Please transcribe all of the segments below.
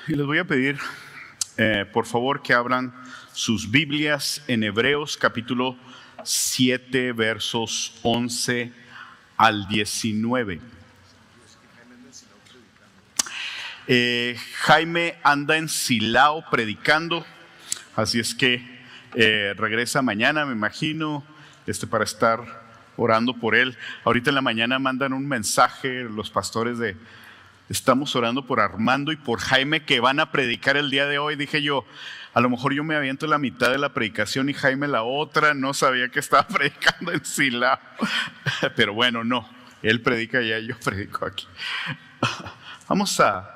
Y les voy a pedir, por favor, que abran sus Biblias en Hebreos capítulo 7, versos 11 al 19. Jaime anda en Silao predicando, así es que regresa mañana, me imagino, para estar orando por él. Ahorita en la mañana mandan un mensaje los pastores de: estamos orando por Armando y por Jaime que van a predicar el día de hoy. Dije yo, a lo mejor yo me aviento la mitad de la predicación y Jaime la otra. No sabía que estaba predicando en Silao. Pero bueno, no. Él predica allá, yo predico aquí. Vamos a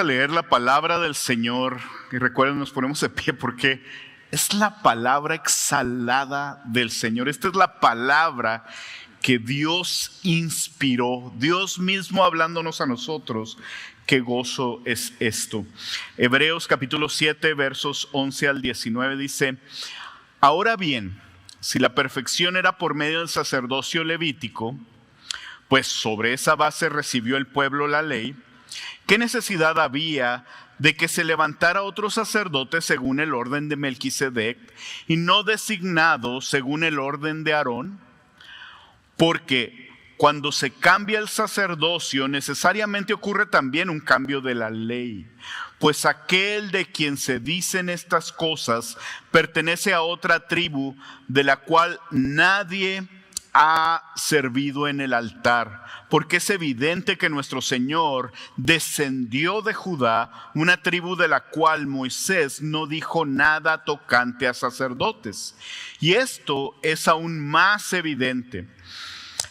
leer la palabra del Señor. Y recuerden, nos ponemos de pie porque es la palabra exhalada del Señor. Esta es la palabra que Dios inspiró, Dios mismo hablándonos a nosotros. Qué gozo es esto. Hebreos capítulo 7, versos 11 al 19 dice: ahora bien, si la perfección era por medio del sacerdocio levítico, pues sobre esa base recibió el pueblo la ley, ¿qué necesidad había de que se levantara otro sacerdote según el orden de Melquisedec y no designado según el orden de Aarón? Porque cuando se cambia el sacerdocio, necesariamente ocurre también un cambio de la ley. Pues aquel de quien se dicen estas cosas pertenece a otra tribu de la cual nadie ha servido en el altar. Porque es evidente que nuestro Señor descendió de Judá, una tribu de la cual Moisés no dijo nada tocante a sacerdotes. Y esto es aún más evidente: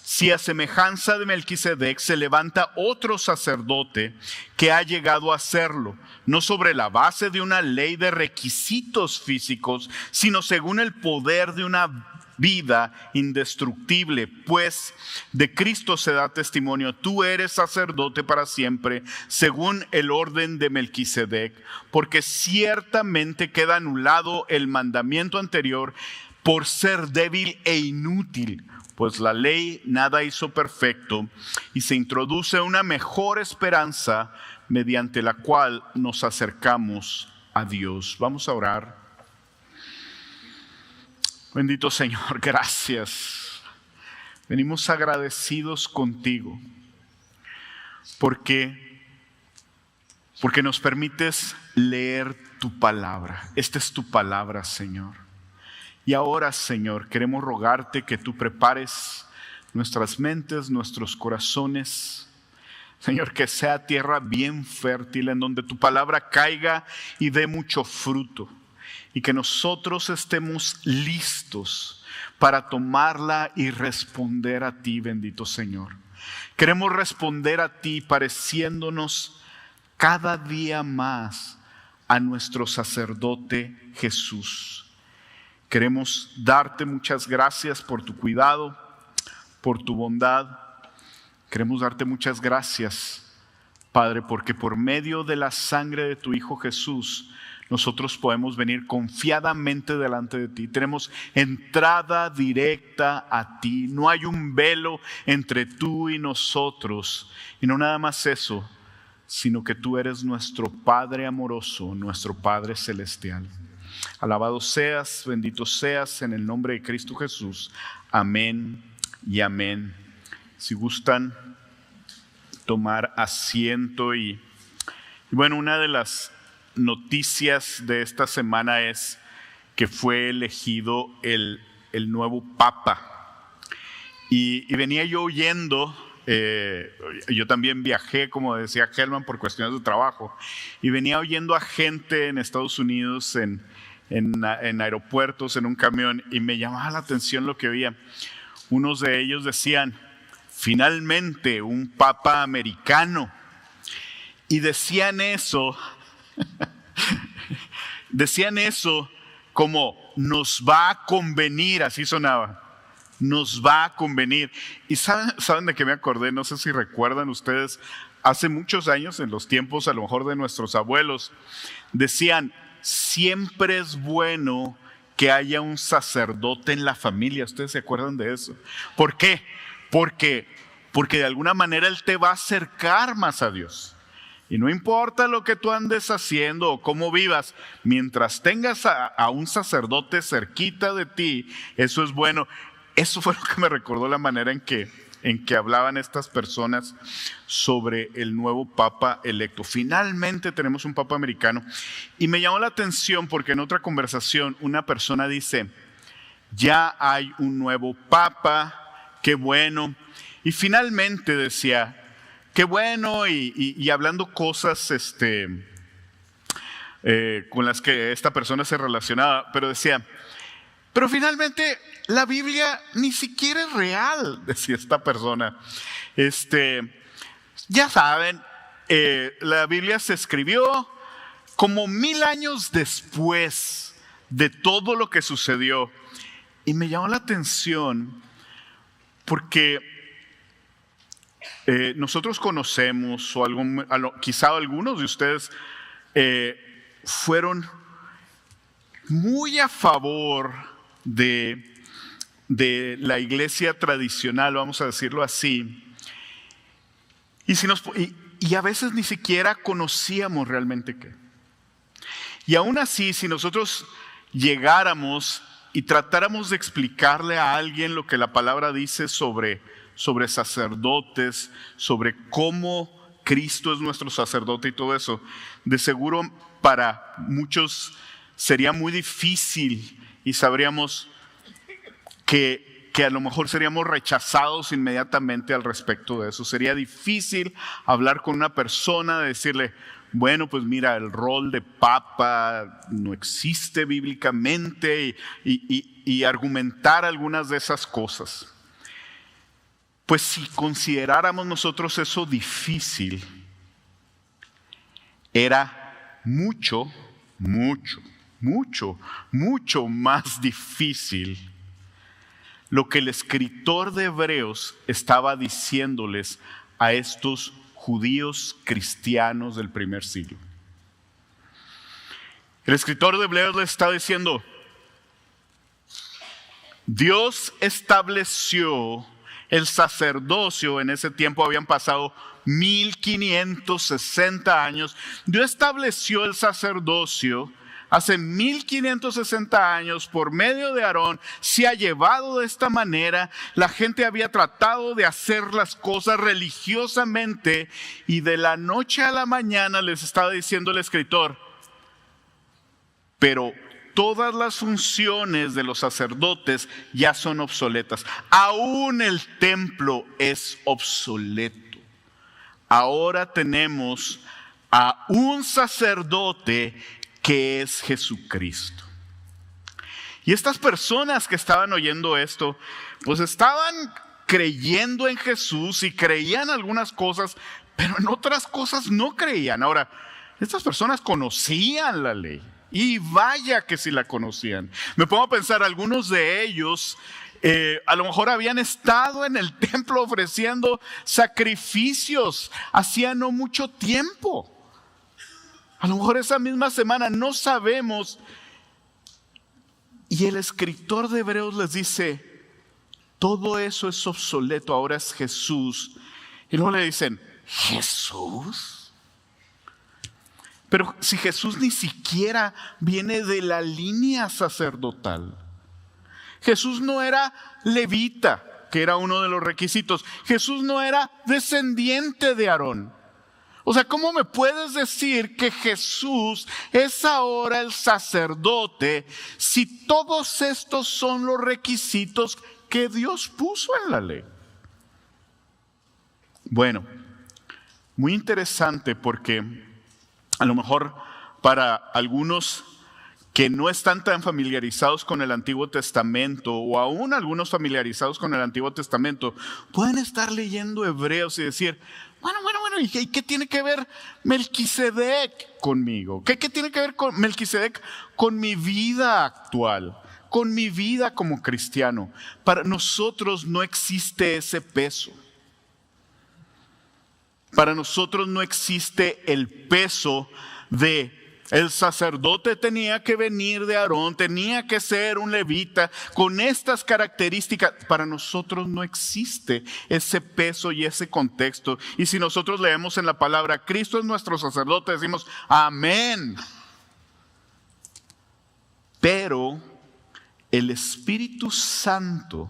si a semejanza de Melquisedec se levanta otro sacerdote que ha llegado a serlo, no sobre la base de una ley de requisitos físicos, sino según el poder de una vida indestructible, pues de Cristo se da testimonio: tú eres sacerdote para siempre, según el orden de Melquisedec, porque ciertamente queda anulado el mandamiento anterior por ser débil e inútil. Pues la ley nada hizo perfecto, y se introduce una mejor esperanza mediante la cual nos acercamos a Dios. Vamos a orar. Bendito Señor, gracias. Venimos agradecidos contigo porque nos permites leer tu palabra. Esta es tu palabra, Señor. Y ahora, Señor, queremos rogarte que tú prepares nuestras mentes, nuestros corazones. Señor, que sea tierra bien fértil en donde tu palabra caiga y dé mucho fruto. Y que nosotros estemos listos para tomarla y responder a ti, bendito Señor. Queremos responder a ti pareciéndonos cada día más a nuestro sacerdote Jesús. Queremos darte muchas gracias por tu cuidado, por tu bondad. Queremos darte muchas gracias, Padre, porque por medio de la sangre de tu Hijo Jesús, nosotros podemos venir confiadamente delante de ti. Tenemos entrada directa a ti. No hay un velo entre tú y nosotros. Y no nada más eso, sino que tú eres nuestro Padre amoroso, nuestro Padre celestial. Alabado seas, bendito seas en el nombre de Cristo Jesús. Amén y amén. Si gustan tomar asiento y bueno, una de las noticias de esta semana es que fue elegido el nuevo Papa. Y venía yo oyendo, yo también viajé, como decía Helman, por cuestiones de trabajo, y venía oyendo a gente en Estados Unidos, en aeropuertos, en un camión, y me llamaba la atención lo que oía. Unos de ellos decían: finalmente un papa americano. Y decían eso como nos va a convenir, así sonaba. Nos va a convenir. ¿Y saben de qué me acordé? No sé si recuerdan ustedes, hace muchos años, en los tiempos a lo mejor de nuestros abuelos, decían: siempre es bueno que haya un sacerdote en la familia. ¿Ustedes se acuerdan de eso? ¿Por qué? Porque de alguna manera él te va a acercar más a Dios. Y no importa lo que tú andes haciendo o cómo vivas, mientras tengas a un sacerdote cerquita de ti, eso es bueno. Eso fue lo que me recordó la manera en que hablaban estas personas sobre el nuevo Papa electo. Finalmente tenemos un Papa americano. Y me llamó la atención porque en otra conversación una persona dice, ya hay un nuevo Papa, qué bueno. Y finalmente decía, qué bueno, y hablando cosas con las que esta persona se relacionaba, pero decía, pero finalmente la Biblia ni siquiera es real, decía esta persona. Ya saben, la Biblia se escribió como 1000 años después de todo lo que sucedió. Y me llamó la atención porque nosotros conocemos, o quizá algunos de ustedes fueron muy a favor de la iglesia tradicional, vamos a decirlo así, y a veces ni siquiera conocíamos realmente qué. Y aún así, si nosotros llegáramos y tratáramos de explicarle a alguien lo que la palabra dice sobre sacerdotes, sobre cómo Cristo es nuestro sacerdote y todo eso, de seguro para muchos sería muy difícil y sabríamos que a lo mejor seríamos rechazados inmediatamente al respecto de eso. Sería difícil hablar con una persona, de decirle, bueno, pues mira, el rol de papa no existe bíblicamente y argumentar algunas de esas cosas. Pues si consideráramos nosotros eso difícil, era mucho más difícil lo que el escritor de Hebreos estaba diciéndoles a estos judíos cristianos del primer siglo. El escritor de Hebreos les estaba diciendo, Dios estableció el sacerdocio. En ese tiempo habían pasado 1560 años. Dios estableció el sacerdocio hace 1560 años por medio de Aarón. Se ha llevado de esta manera. La gente había tratado de hacer las cosas religiosamente y de la noche a la mañana les estaba diciendo el escritor, pero todas las funciones de los sacerdotes ya son obsoletas. Aún el templo es obsoleto. Ahora tenemos a un sacerdote que es Jesucristo. Y estas personas que estaban oyendo esto, pues estaban creyendo en Jesús y creían algunas cosas, pero en otras cosas no creían. Ahora, estas personas conocían la ley. Y vaya que si la conocían. Me pongo a pensar, algunos de ellos a lo mejor habían estado en el templo ofreciendo sacrificios hacía no mucho tiempo. A lo mejor esa misma semana, no sabemos. Y el escritor de Hebreos les dice, todo eso es obsoleto, ahora es Jesús. Y luego le dicen, ¿Jesús? Pero si Jesús ni siquiera viene de la línea sacerdotal. Jesús no era levita, que era uno de los requisitos. Jesús no era descendiente de Aarón. O sea, ¿cómo me puedes decir que Jesús es ahora el sacerdote si todos estos son los requisitos que Dios puso en la ley? Bueno, muy interesante porque a lo mejor para algunos que no están tan familiarizados con el Antiguo Testamento, o aún algunos familiarizados con el Antiguo Testamento, pueden estar leyendo Hebreos y decir, bueno, ¿y qué tiene que ver Melquisedec conmigo? ¿Qué tiene que ver con Melquisedec con mi vida actual, con mi vida como cristiano? Para nosotros no existe ese peso. Para nosotros no existe el peso de el sacerdote tenía que venir de Aarón, tenía que ser un levita con estas características. Para nosotros no existe ese peso y ese contexto. Y si nosotros leemos en la palabra, Cristo es nuestro sacerdote, decimos, amén. Pero el Espíritu Santo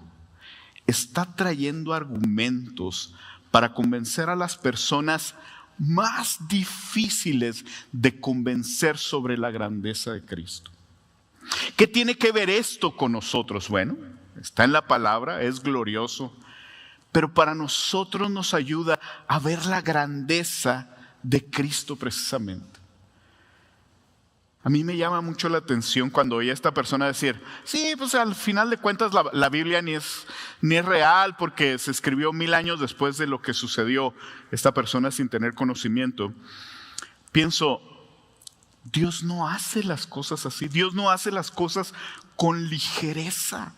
está trayendo argumentos para convencer a las personas más difíciles de convencer sobre la grandeza de Cristo. ¿Qué tiene que ver esto con nosotros? Bueno, está en la palabra, es glorioso, pero para nosotros nos ayuda a ver la grandeza de Cristo precisamente. A mí me llama mucho la atención cuando oí a esta persona decir, sí, pues al final de cuentas la Biblia ni es real porque se escribió 1000 años después de lo que sucedió. Esta persona sin tener conocimiento. Pienso, Dios no hace las cosas así. Dios no hace las cosas con ligereza.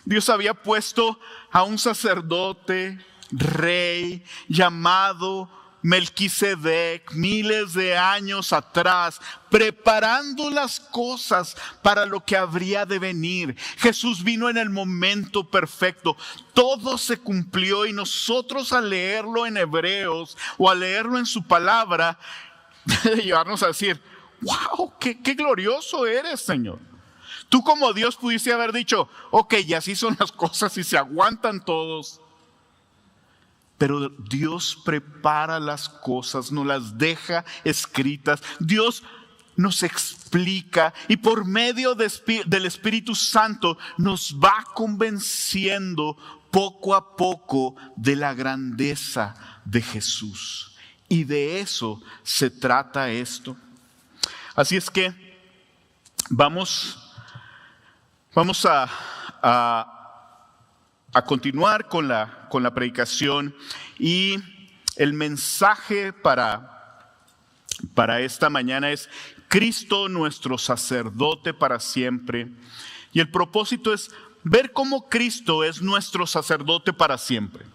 Dios había puesto a un sacerdote, rey, llamado Melquisedec, miles de años atrás, preparando las cosas para lo que habría de venir. Jesús vino en el momento perfecto. Todo se cumplió y nosotros al leerlo en Hebreos o al leerlo en su palabra, debe llevarnos a decir, wow, qué glorioso eres, Señor. Tú como Dios pudiste haber dicho, ok, y así son las cosas y se aguantan todos. Pero Dios prepara las cosas, nos las deja escritas. Dios nos explica y por medio del Espíritu Santo nos va convenciendo poco a poco de la grandeza de Jesús. Y de eso se trata esto. Así es que vamos a continuar con la predicación y el mensaje para esta mañana es Cristo nuestro sacerdote para siempre. Y el propósito es ver cómo Cristo es nuestro sacerdote para siempre.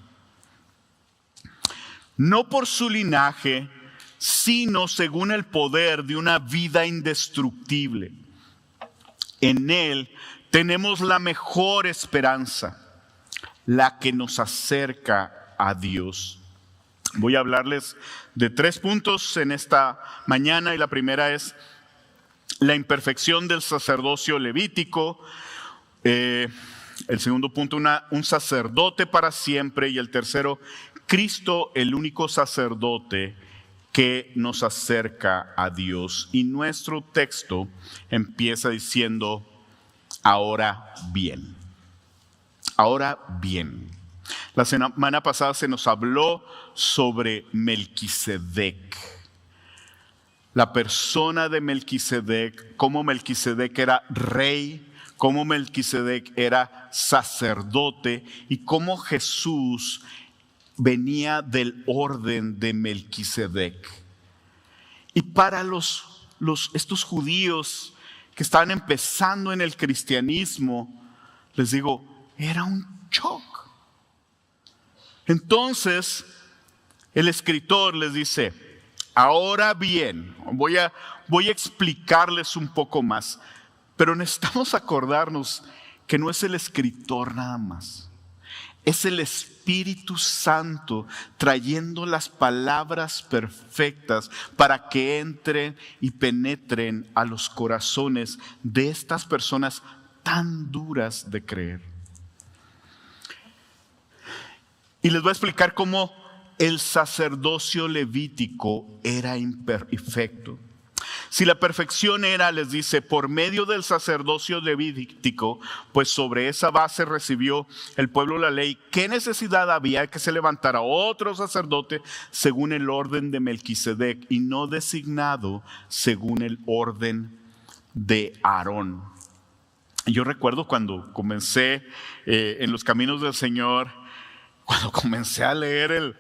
No por su linaje, sino según el poder de una vida indestructible. En Él tenemos la mejor esperanza, la que nos acerca a Dios. Voy a hablarles de 3 puntos en esta mañana y la primera es la imperfección del sacerdocio levítico. El segundo punto, un sacerdote para siempre. Y el tercero, Cristo, el único sacerdote que nos acerca a Dios. Y nuestro texto empieza diciendo, ahora bien. Ahora bien, la semana pasada se nos habló sobre Melquisedec, la persona de Melquisedec, cómo Melquisedec era rey, cómo Melquisedec era sacerdote y cómo Jesús venía del orden de Melquisedec. Y para estos judíos que estaban empezando en el cristianismo, les digo, era un shock. Entonces, el escritor les dice, ahora bien, voy a explicarles un poco más, pero necesitamos acordarnos que no es el escritor nada más. Es el Espíritu Santo trayendo las palabras perfectas para que entren y penetren a los corazones de estas personas tan duras de creer. Y les voy a explicar cómo el sacerdocio levítico era imperfecto. Si la perfección era, les dice, por medio del sacerdocio levítico, pues sobre esa base recibió el pueblo la ley. ¿Qué necesidad había que se levantara otro sacerdote según el orden de Melquisedec y no designado según el orden de Aarón? Yo recuerdo cuando comencé en los caminos del Señor, cuando comencé a leer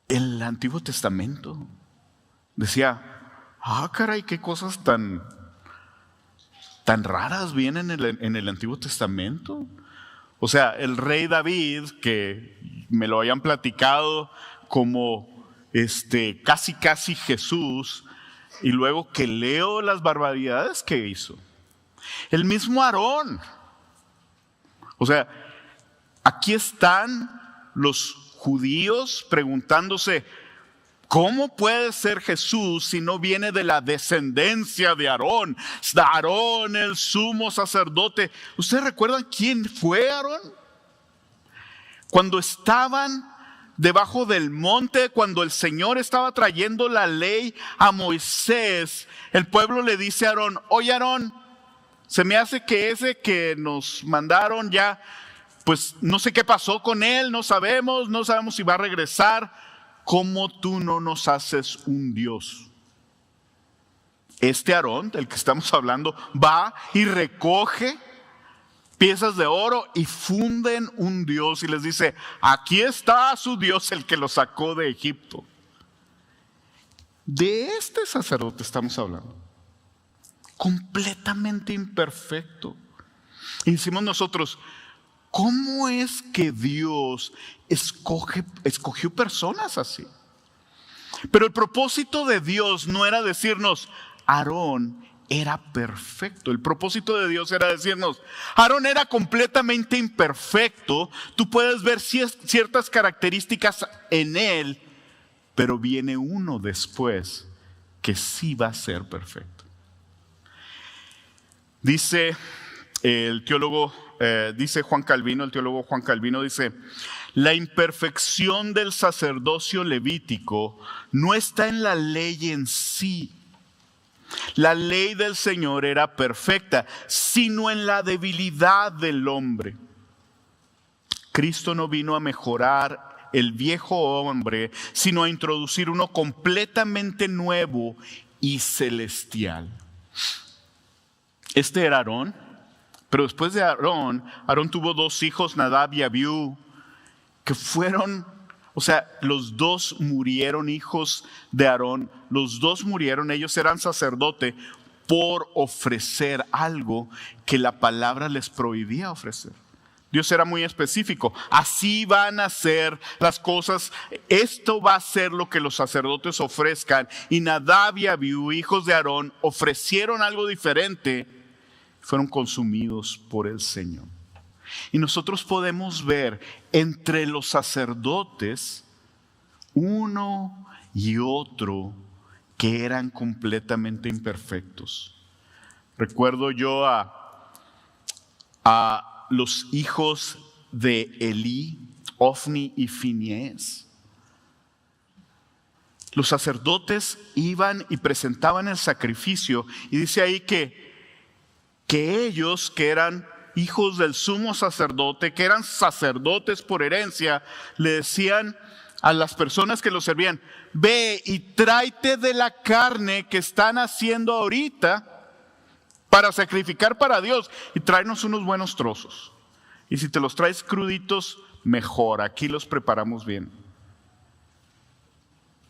el Antiguo Testamento, decía, caray, qué cosas tan raras vienen en el Antiguo Testamento. O sea, el rey David, que me lo habían platicado como casi Jesús, Y luego que leo las barbaridades que hizo. El mismo Aarón. O sea, aquí están los judíos preguntándose, ¿cómo puede ser Jesús si no viene de la descendencia de Aarón? Aarón, el sumo sacerdote. ¿Ustedes recuerdan quién fue Aarón? Cuando estaban debajo del monte, cuando el Señor estaba trayendo la ley a Moisés, el pueblo le dice a Aarón, oye Aarón, se me hace que ese que nos mandaron ya, pues no sé qué pasó con él, no sabemos si va a regresar. ¿Cómo tú no nos haces un Dios? Este Aarón, del que estamos hablando, va y recoge piezas de oro y funden un Dios y les dice, aquí está su Dios, el que lo sacó de Egipto. De este sacerdote estamos hablando. Completamente imperfecto. Y decimos nosotros, ¿cómo es que Dios escogió personas así? Pero el propósito de Dios no era decirnos, Aarón era perfecto. El propósito de Dios era decirnos, Aarón era completamente imperfecto. Tú puedes ver ciertas características en él, pero viene uno después que sí va a ser perfecto. Dice el teólogo, dice Juan Calvino, el teólogo Juan Calvino dice, la imperfección del sacerdocio levítico no está en la ley en sí. La ley del Señor era perfecta, sino en la debilidad del hombre. Cristo no vino a mejorar el viejo hombre, sino a introducir uno completamente nuevo y celestial. Este era Aarón, pero después de Aarón tuvo dos hijos, Nadab y Abiú, que fueron, los dos murieron, hijos de Aarón, los dos murieron, ellos eran sacerdote por ofrecer algo que la palabra les prohibía ofrecer. Dios era muy específico, así van a ser las cosas, esto va a ser lo que los sacerdotes ofrezcan. Y Nadab y Abiú, hijos de Aarón, ofrecieron algo diferente, fueron consumidos por el Señor. Y nosotros podemos ver entre los sacerdotes uno y otro que eran completamente imperfectos. Recuerdo yo a los hijos de Elí, Ofni y Finees. Los sacerdotes iban y presentaban el sacrificio y dice ahí que ellos que eran hijos del sumo sacerdote, que eran sacerdotes por herencia, le decían a las personas que los servían, ve y tráete de la carne que están haciendo ahorita para sacrificar para Dios y tráenos unos buenos trozos. Y si te los traes cruditos, mejor, aquí los preparamos bien.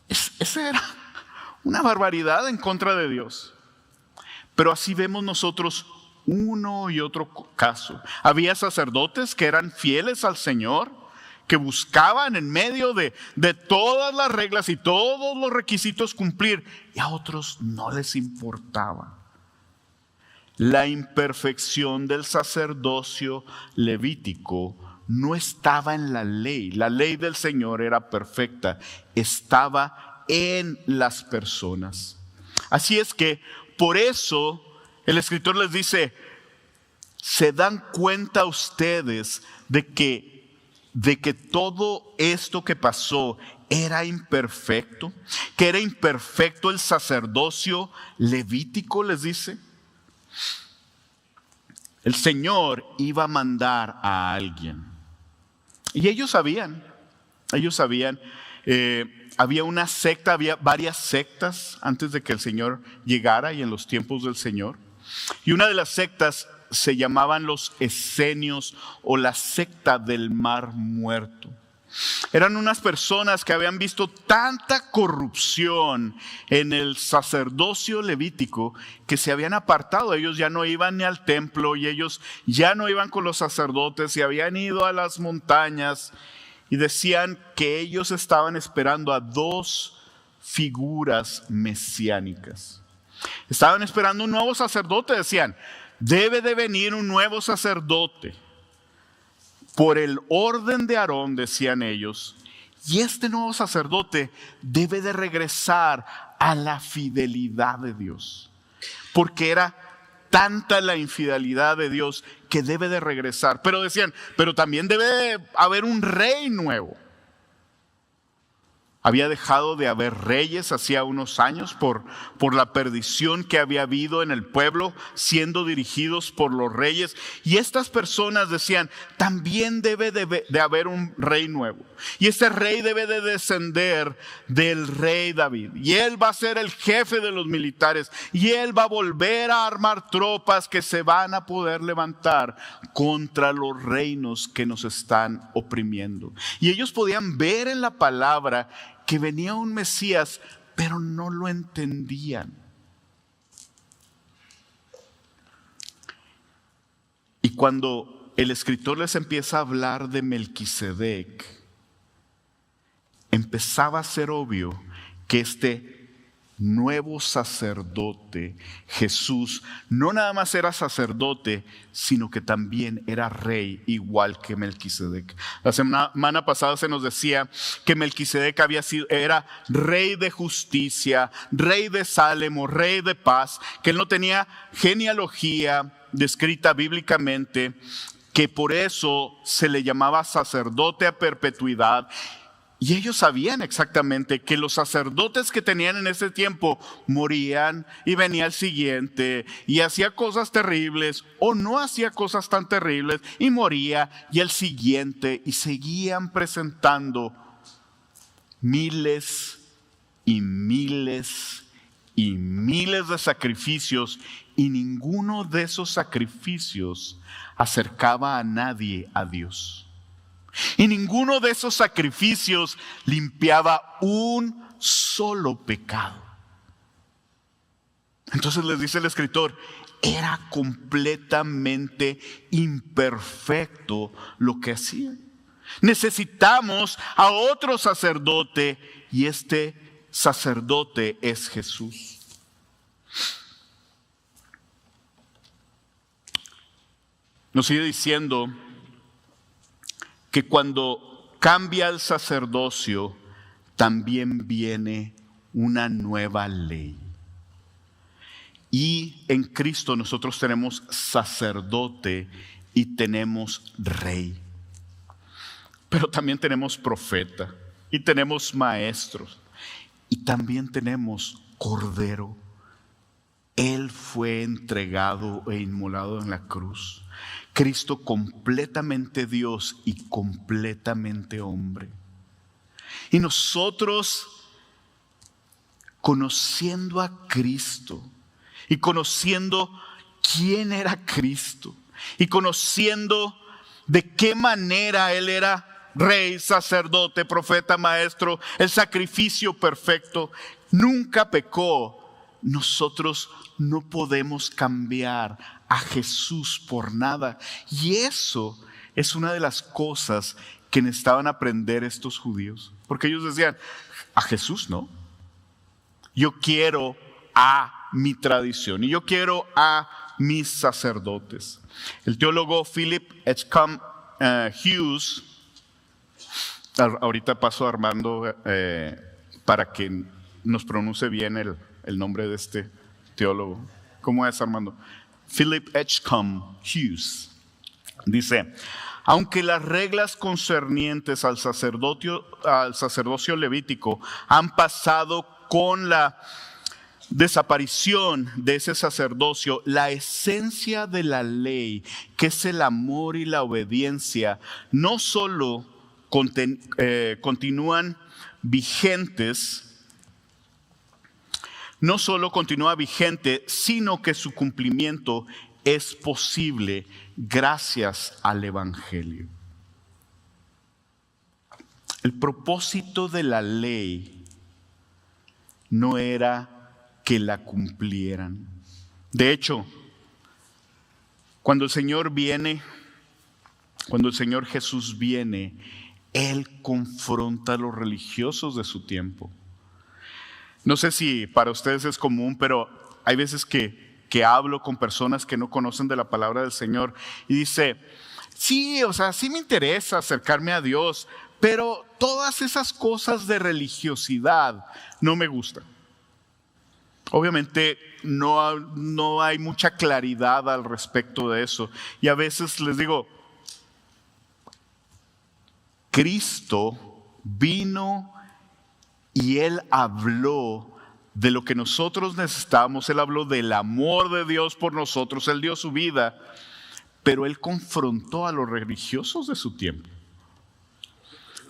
Esa era una barbaridad en contra de Dios. Pero así vemos nosotros uno y otro caso. Había sacerdotes que eran fieles al Señor, que buscaban en medio de todas las reglas y todos los requisitos cumplir, y a otros no les importaba. La imperfección del sacerdocio levítico no estaba en la ley. La ley del Señor era perfecta, estaba en las personas. Así es que por eso el escritor les dice, ¿se dan cuenta ustedes de que todo esto que pasó era imperfecto? Que era imperfecto el sacerdocio levítico, les dice. El Señor iba a mandar a alguien. Y ellos sabían. Había una secta, había varias sectas antes de que el Señor llegara y en los tiempos del Señor. Y una de las sectas se llamaban los esenios o la secta del mar muerto. Eran unas personas que habían visto tanta corrupción en el sacerdocio levítico que se habían apartado. Ellos ya no iban ni al templo y ellos ya no iban con los sacerdotes y habían ido a las montañas y decían que ellos estaban esperando a dos figuras mesiánicas. Estaban esperando un nuevo sacerdote, decían, debe de venir un nuevo sacerdote por el orden de Aarón, decían ellos, y este nuevo sacerdote debe de regresar a la fidelidad de Dios, porque era tanta la infidelidad de Dios que debe de regresar. Pero decían, pero también debe de haber un rey nuevo. Había dejado de haber reyes hacía unos años por la perdición que había habido en el pueblo, siendo dirigidos por los reyes. Y estas personas decían, también debe de haber un rey nuevo. Y ese rey debe de descender del rey David. Y él va a ser el jefe de los militares. Y él va a volver a armar tropas que se van a poder levantar contra los reinos que nos están oprimiendo. Y ellos podían ver en la palabra que venía un Mesías, pero no lo entendían. Y cuando el escritor les empieza a hablar de Melquisedec, empezaba a ser obvio que este nuevo sacerdote, Jesús, no nada más era sacerdote, sino que también era rey, igual que Melquisedec. La semana pasada se nos decía que Melquisedec era rey de justicia, rey de Salem, rey de paz, que él no tenía genealogía descrita bíblicamente, que por eso se le llamaba sacerdote a perpetuidad. Y ellos sabían exactamente que los sacerdotes que tenían en ese tiempo morían y venía el siguiente y hacía cosas terribles o no hacía cosas tan terribles y moría y el siguiente, y seguían presentando miles y miles y miles de sacrificios, y ninguno de esos sacrificios acercaba a nadie a Dios. Y ninguno de esos sacrificios limpiaba un solo pecado. Entonces les dice el escritor, era completamente imperfecto lo que hacía. Necesitamos a otro sacerdote, y este sacerdote es Jesús. Nos sigue diciendo que cuando cambia el sacerdocio, también viene una nueva ley. Y en Cristo nosotros tenemos sacerdote y tenemos rey. Pero también tenemos profeta y tenemos maestros y también tenemos cordero. Él fue entregado e inmolado en la cruz. Cristo completamente Dios y completamente hombre. Y nosotros, conociendo a Cristo y conociendo quién era Cristo y conociendo de qué manera Él era rey, sacerdote, profeta, maestro, el sacrificio perfecto, nunca pecó, nosotros no podemos cambiar a Jesús por nada. Y eso es una de las cosas que necesitaban aprender estos judíos, porque ellos decían, a Jesús no, yo quiero a mi tradición y yo quiero a mis sacerdotes. El teólogo Philip Edgecombe Hughes, ahorita paso a Armando para que nos pronuncie bien el nombre de este teólogo. ¿Cómo es, Armando? Philip Edgecombe Hughes dice, aunque las reglas concernientes al sacerdocio levítico han pasado con la desaparición de ese sacerdocio, la esencia de la ley, que es el amor y la obediencia, no solo continúan vigentes, no solo continúa vigente, sino que su cumplimiento es posible gracias al Evangelio. El propósito de la ley no era que la cumplieran. De hecho, cuando el Señor Jesús viene, Él confronta a los religiosos de su tiempo. No sé si para ustedes es común, pero hay veces que hablo con personas que no conocen de la palabra del Señor y dice, sí, o sea, sí me interesa acercarme a Dios, pero todas esas cosas de religiosidad no me gustan. Obviamente no hay mucha claridad al respecto de eso. Y a veces les digo, Cristo vino y Él habló de lo que nosotros necesitamos. Él habló del amor de Dios por nosotros. Él dio su vida, pero Él confrontó a los religiosos de su tiempo.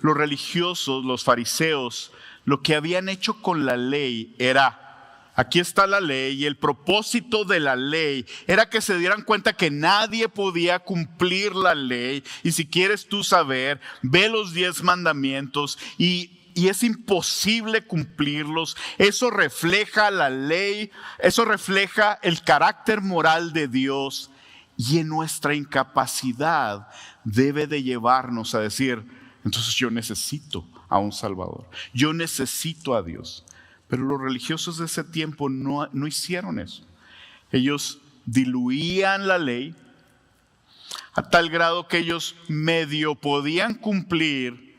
Los religiosos, los fariseos, lo que habían hecho con la ley era, aquí está la ley, y el propósito de la ley era que se dieran cuenta que nadie podía cumplir la ley. Y si quieres tú saber, ve los 10 mandamientos y es imposible cumplirlos. Eso refleja la ley, eso refleja el carácter moral de Dios, y en nuestra incapacidad debe de llevarnos a decir, entonces yo necesito a un Salvador, yo necesito a Dios. Pero los religiosos de ese tiempo no hicieron eso. Ellos diluían la ley a tal grado que ellos medio podían cumplir,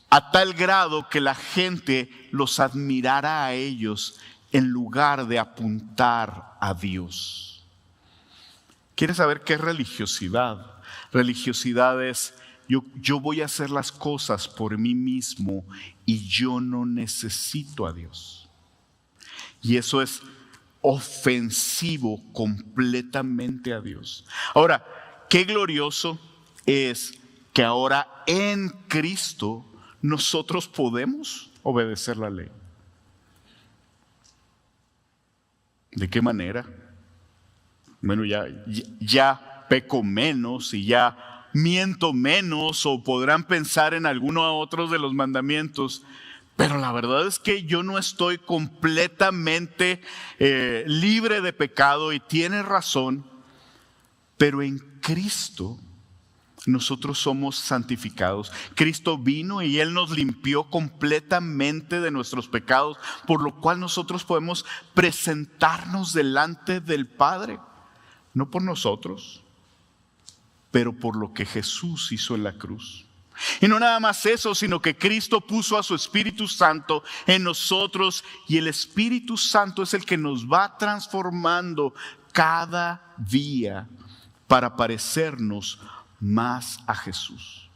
a tal grado que la gente los admirara a ellos en lugar de apuntar a Dios. ¿Quieres saber qué es religiosidad? Religiosidad es yo voy a hacer las cosas por mí mismo y yo no necesito a Dios. Y eso es ofensivo completamente a Dios. Ahora, qué glorioso es que ahora en Cristo nosotros podemos obedecer la ley. ¿De qué manera? Bueno, ya peco menos y ya miento menos, o podrán pensar en alguno otros de los mandamientos, pero la verdad es que yo no estoy completamente libre de pecado, y tiene razón, pero en Cristo nosotros somos santificados. Cristo vino y Él nos limpió completamente de nuestros pecados, por lo cual nosotros podemos presentarnos delante del Padre, no por nosotros, pero por lo que Jesús hizo en la cruz. Y no nada más eso, sino que Cristo puso a su Espíritu Santo en nosotros, y el Espíritu Santo es el que nos va transformando cada día para parecernos más a Jesús.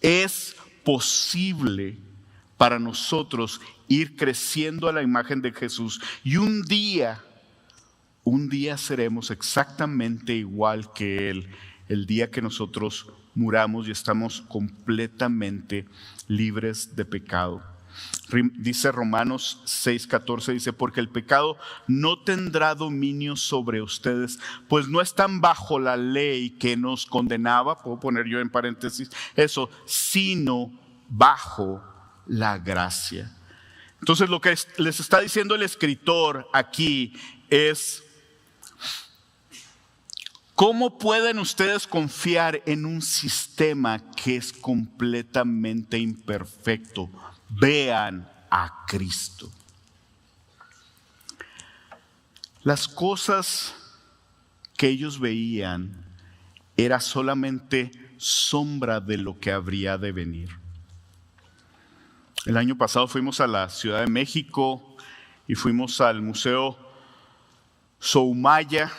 Es posible para nosotros ir creciendo a la imagen de Jesús, y un día seremos exactamente igual que Él, el día que nosotros muramos y estamos completamente libres de pecado. Dice Romanos 6:14, dice, porque el pecado no tendrá dominio sobre ustedes, pues no están bajo la ley que nos condenaba, puedo poner yo en paréntesis eso, sino bajo la gracia. Entonces lo que les está diciendo el escritor aquí es, ¿cómo pueden ustedes confiar en un sistema que es completamente imperfecto? Vean a Cristo. Las cosas que ellos veían era solamente sombra de lo que habría de venir. El año pasado fuimos a la Ciudad de México y fuimos al Museo Soumaya.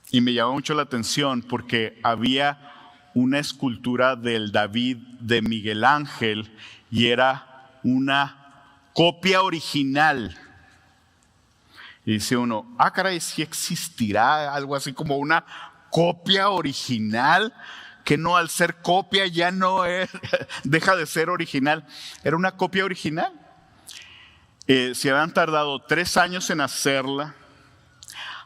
Y me llamó mucho la atención porque había una escultura del David de Miguel Ángel y era una copia original. Y dice uno, caray, ¿sí existirá algo así como una copia original? Que no, al ser copia ya no deja de ser original. Era una copia original. Se habían tardado 3 años en hacerla.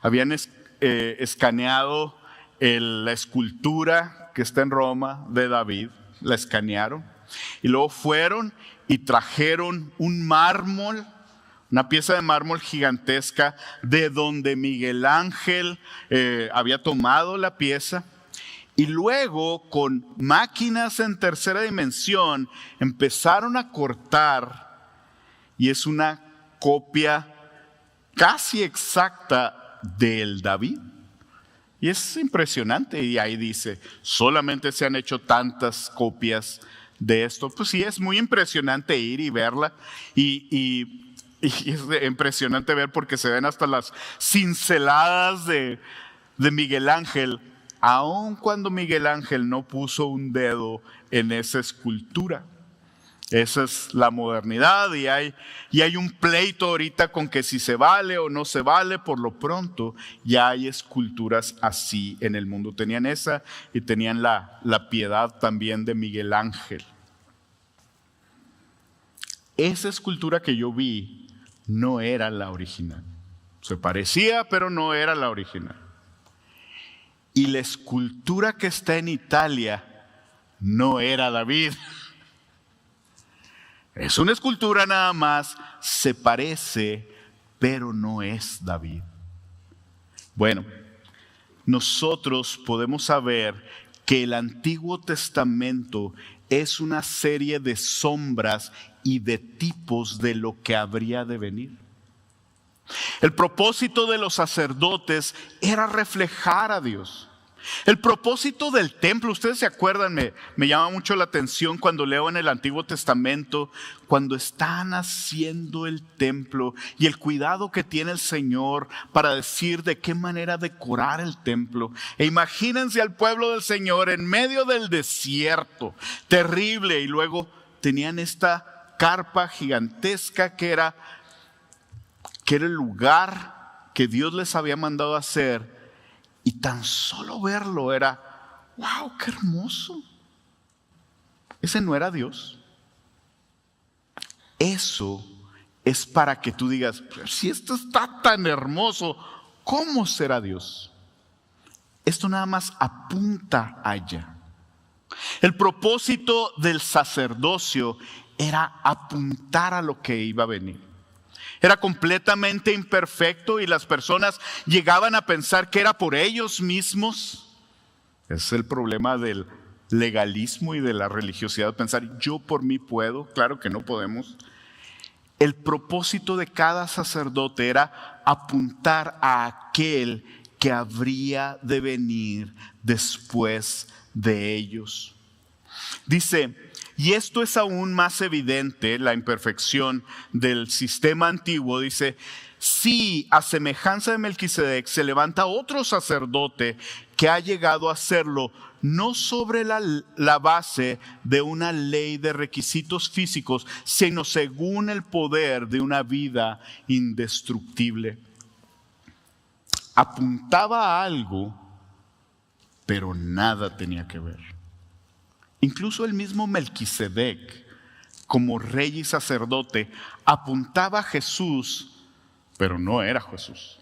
Habían escaneado la escultura que está en Roma de David, la escanearon, y luego fueron y trajeron un mármol, una pieza de mármol gigantesca de donde Miguel Ángel había tomado la pieza, y luego con máquinas en tercera dimensión empezaron a cortar y es una copia casi exacta del David. Y es impresionante, y ahí dice, solamente se han hecho tantas copias de esto. Pues sí, es muy impresionante ir y verla, y es impresionante ver porque se ven hasta las cinceladas de Miguel Ángel, aun cuando Miguel Ángel no puso un dedo en esa escultura. Esa es la modernidad, y hay un pleito ahorita con que si se vale o no se vale. Por lo pronto ya hay esculturas así en el mundo. Tenían esa y tenían la Piedad también de Miguel Ángel. Esa escultura que yo vi no era la original. Se parecía, pero no era la original. Y la escultura que está en Italia no era David. Es una escultura nada más, se parece, pero no es David. Bueno, nosotros podemos saber que el Antiguo Testamento es una serie de sombras y de tipos de lo que habría de venir. El propósito de los sacerdotes era reflejar a Dios. El propósito del templo, ustedes se acuerdan, me llama mucho la atención cuando leo en el Antiguo Testamento, cuando están haciendo el templo y el cuidado que tiene el Señor para decir de qué manera decorar el templo. E imagínense al pueblo del Señor en medio del desierto, terrible, y luego tenían esta carpa gigantesca que era el lugar que Dios les había mandado hacer. Y tan solo verlo era, wow, qué hermoso. Ese no era Dios. Eso es para que tú digas, si esto está tan hermoso, ¿cómo será Dios? Esto nada más apunta allá. El propósito del sacerdocio era apuntar a lo que iba a venir. Era completamente imperfecto y las personas llegaban a pensar que era por ellos mismos. Es el problema del legalismo y de la religiosidad, pensar yo por mí puedo. Claro que no podemos. El propósito de cada sacerdote era apuntar a aquel que habría de venir después de ellos. Dice, y esto es aún más evidente, la imperfección del sistema antiguo. Dice, si a semejanza de Melquisedec se levanta otro sacerdote que ha llegado a hacerlo, no sobre la base de una ley de requisitos físicos, sino según el poder de una vida indestructible. Apuntaba a algo, pero nada tenía que ver. Incluso el mismo Melquisedec, como rey y sacerdote, apuntaba a Jesús, pero no era Jesús.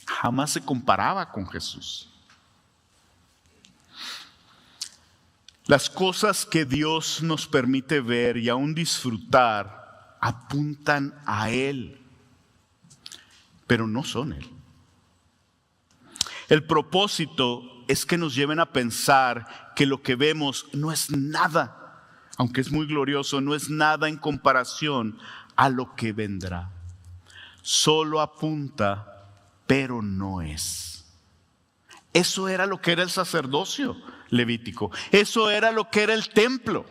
Jamás se comparaba con Jesús. Las cosas que Dios nos permite ver y aún disfrutar apuntan a Él, pero no son Él. El propósito es que nos lleven a pensar que lo que vemos no es nada, aunque es muy glorioso, no es nada en comparación a lo que vendrá. Solo apunta, pero no es. Eso era lo que era el sacerdocio levítico. Eso era lo que era el templo.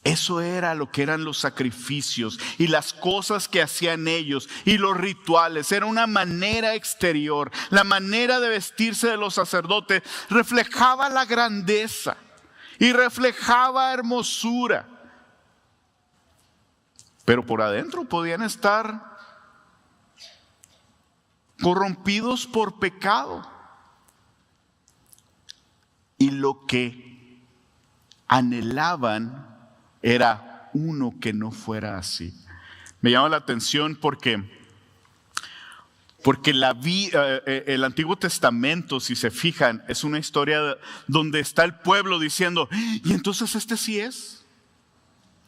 Eso era lo que eran los sacrificios y las cosas que hacían ellos y los rituales. Era una manera exterior. La manera de vestirse de los sacerdotes reflejaba la grandeza y reflejaba hermosura. Pero por adentro podían estar corrompidos por pecado. Y lo que anhelaban era uno que no fuera así. Me llama la atención porque el Antiguo Testamento, si se fijan, es una historia donde está el pueblo diciendo, ¿y entonces este sí es?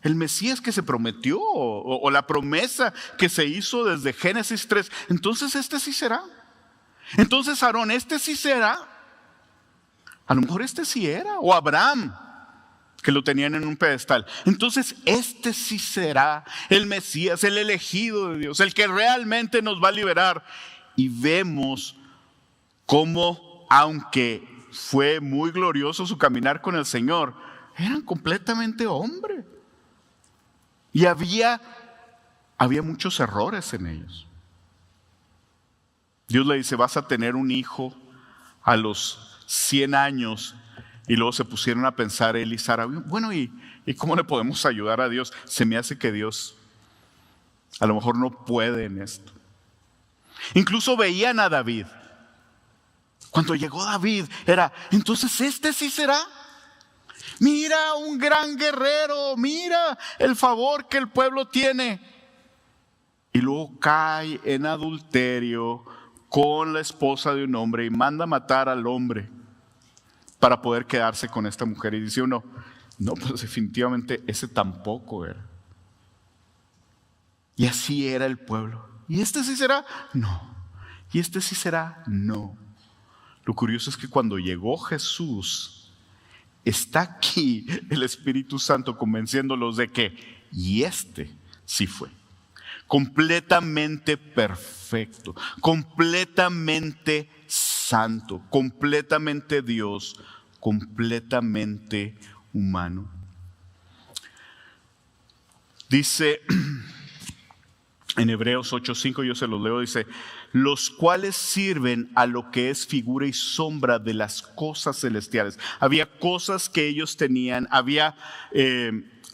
El Mesías que se prometió o la promesa que se hizo desde Génesis 3, entonces este sí será. Entonces Aarón, este sí será. A lo mejor este sí era, o Abraham. que lo tenían en un pedestal. Entonces este sí será el Mesías, el elegido de Dios, el que realmente nos va a liberar. Y vemos cómo, aunque fue muy glorioso su caminar con el Señor, eran completamente hombre. Y había muchos errores en ellos. Dios le dice, vas a tener un hijo a los 100 años. Y luego se pusieron a pensar él y Sara, bueno, ¿y cómo le podemos ayudar a Dios? Se me hace que Dios a lo mejor no puede en esto. Incluso veían a David. Cuando llegó David era, entonces este sí será. Mira, un gran guerrero, mira el favor que el pueblo tiene. Y luego cae en adulterio con la esposa de un hombre y manda matar al hombre para poder quedarse con esta mujer. Y dice uno, no, pues definitivamente ese tampoco era. Y así era el pueblo. ¿Y este sí será? No. ¿Y este sí será? No. Lo curioso es que cuando llegó Jesús, está aquí el Espíritu Santo convenciéndolos de que, y este sí fue. Completamente perfecto, completamente santo, completamente Dios, completamente humano. Dice en Hebreos 8:5, yo se los leo, dice, los cuales sirven a lo que es figura y sombra de las cosas celestiales. Había cosas que ellos tenían, había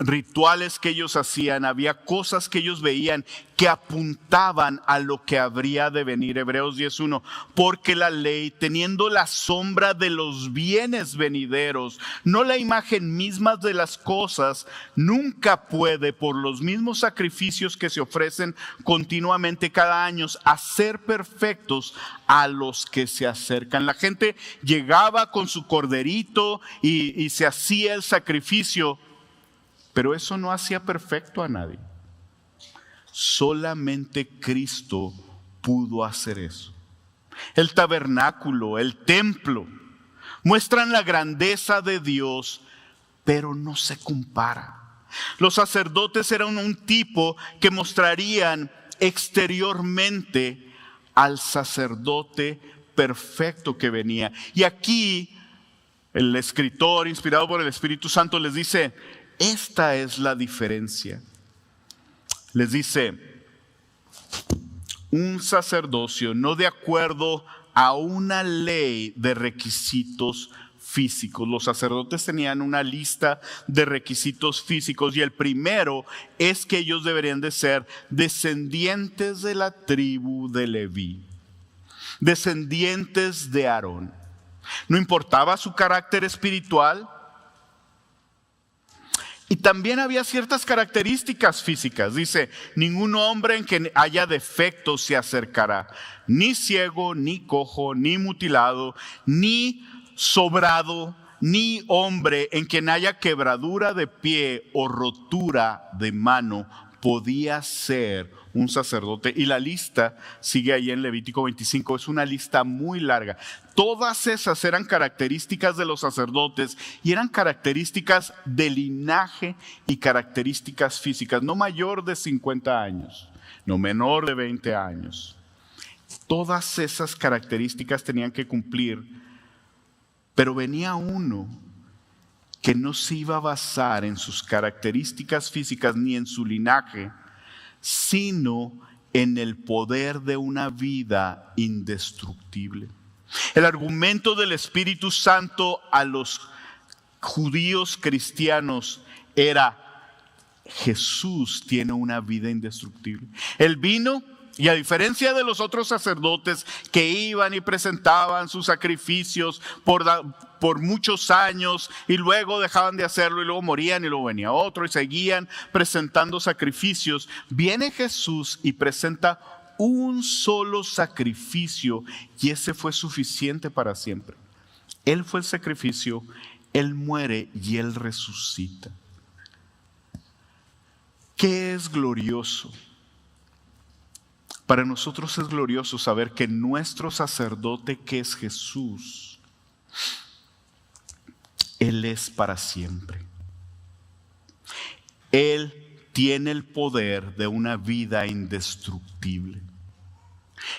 rituales que ellos hacían, había cosas que ellos veían que apuntaban a lo que habría de venir. Hebreos 10:1, porque la ley, teniendo la sombra de los bienes venideros, no la imagen misma de las cosas, nunca puede, por los mismos sacrificios que se ofrecen continuamente cada año, hacer perfectos a los que se acercan. La gente llegaba con su corderito y se hacía el sacrificio, pero eso no hacía perfecto a nadie. Solamente Cristo pudo hacer eso. El tabernáculo, el templo, muestran la grandeza de Dios, pero no se compara. Los sacerdotes eran un tipo que mostrarían exteriormente al sacerdote perfecto que venía. Y aquí el escritor, inspirado por el Espíritu Santo, les dice, esta es la diferencia. Les dice, un sacerdocio no de acuerdo a una ley de requisitos físicos. Los sacerdotes tenían una lista de requisitos físicos y el primero es que ellos deberían de ser descendientes de la tribu de Leví, descendientes de Aarón. No importaba su carácter espiritual. Y también había ciertas características físicas. Dice, ningún hombre en quien haya defectos se acercará, ni ciego, ni cojo, ni mutilado, ni sobrado, ni hombre en quien haya quebradura de pie o rotura de mano podía ser un sacerdote. Y la lista sigue ahí en Levítico 25, es una lista muy larga. Todas esas eran características de los sacerdotes y eran características de linaje y características físicas, no mayor de 50 años, no menor de 20 años. Todas esas características tenían que cumplir, pero venía uno que no se iba a basar en sus características físicas ni en su linaje, sino en el poder de una vida indestructible. El argumento del Espíritu Santo a los judíos cristianos era: Jesús tiene una vida indestructible. Él vino y, a diferencia de los otros sacerdotes que iban y presentaban sus sacrificios por muchos años y luego dejaban de hacerlo y luego morían y luego venía otro y seguían presentando sacrificios, viene Jesús y presenta un solo sacrificio y ese fue suficiente para siempre. Él fue el sacrificio, Él muere y Él resucita. ¿Qué es glorioso? Para nosotros es glorioso saber que nuestro sacerdote, que es Jesús, Él es para siempre. Él tiene el poder de una vida indestructible.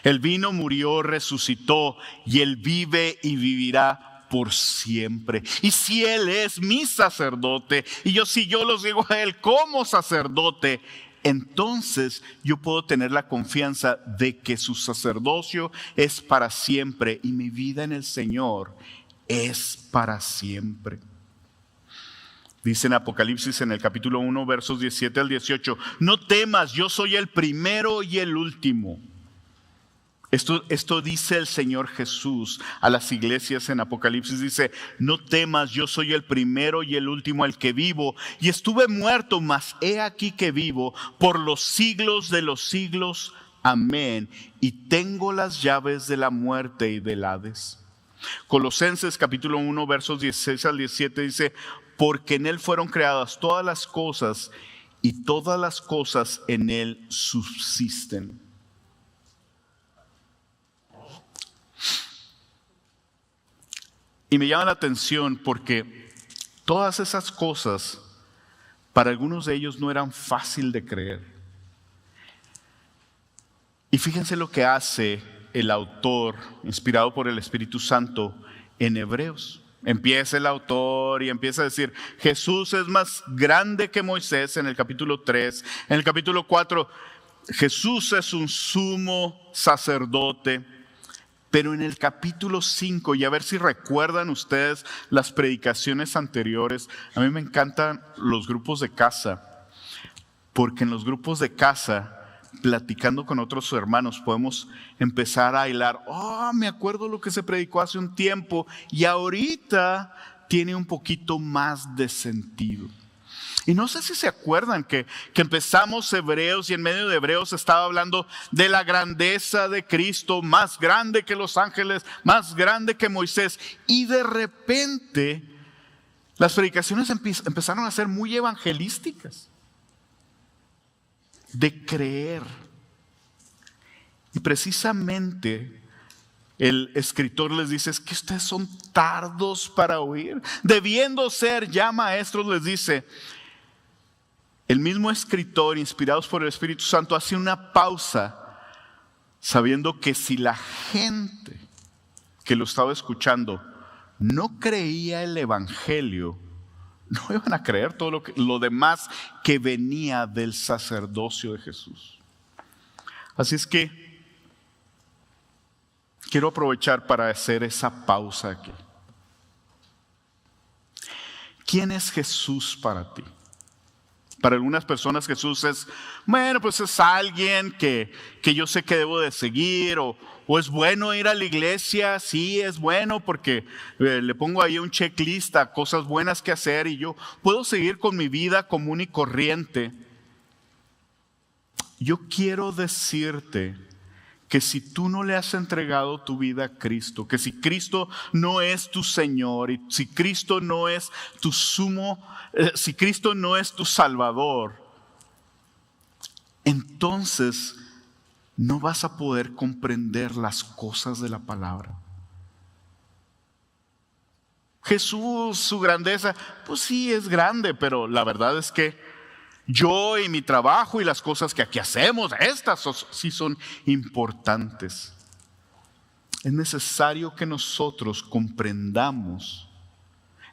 Él vino, murió, resucitó y Él vive y vivirá por siempre. Y si Él es mi sacerdote y si yo los digo a Él como sacerdote, entonces yo puedo tener la confianza de que su sacerdocio es para siempre y mi vida en el Señor es para siempre. Dice en Apocalipsis en el capítulo 1 versos 17 al 18, no temas, yo soy el primero y el último. Esto dice el Señor Jesús a las iglesias en Apocalipsis. Dice, no temas, yo soy el primero y el último, el que vivo. Y estuve muerto, mas he aquí que vivo por los siglos de los siglos. Amén. Y tengo las llaves de la muerte y del Hades. Colosenses capítulo 1 versos 16 al 17 dice, porque en Él fueron creadas todas las cosas y todas las cosas en Él subsisten. Y me llama la atención porque todas esas cosas, para algunos de ellos no eran fácil de creer. Y fíjense lo que hace el autor, inspirado por el Espíritu Santo, en Hebreos. Empieza el autor y empieza a decir, Jesús es más grande que Moisés en el capítulo 3. En el capítulo 4, Jesús es un sumo sacerdote. Pero en el capítulo 5, y a ver si recuerdan ustedes las predicaciones anteriores, a mí me encantan los grupos de casa, porque en los grupos de casa, platicando con otros hermanos, podemos empezar a hilar, me acuerdo lo que se predicó hace un tiempo, y ahorita tiene un poquito más de sentido. Y no sé si se acuerdan que empezamos Hebreos y en medio de Hebreos estaba hablando de la grandeza de Cristo, más grande que los ángeles, más grande que Moisés. Y de repente las predicaciones empezaron a ser muy evangelísticas, de creer. Y precisamente el escritor les dice, es que ustedes son tardos para oír. Debiendo ser ya maestros, les dice. El mismo escritor, inspirados por el Espíritu Santo, hace una pausa, sabiendo que si la gente que lo estaba escuchando no creía el Evangelio, no iban a creer todo lo demás que venía del sacerdocio de Jesús. Así es que quiero aprovechar para hacer esa pausa aquí. ¿Quién es Jesús para ti? Para algunas personas Jesús es, pues es alguien que yo sé que debo de seguir, o es bueno ir a la iglesia. Sí, es bueno porque le pongo ahí un checklist a cosas buenas que hacer y yo puedo seguir con mi vida común y corriente. Yo quiero decirte que si tú no le has entregado tu vida a Cristo, que si Cristo no es tu Señor y si Cristo no es tu si Cristo no es tu Salvador, entonces no vas a poder comprender las cosas de la palabra. Jesús, su grandeza, pues sí es grande, pero la verdad es que yo y mi trabajo y las cosas que aquí hacemos, estas sí son importantes. Es necesario que nosotros comprendamos,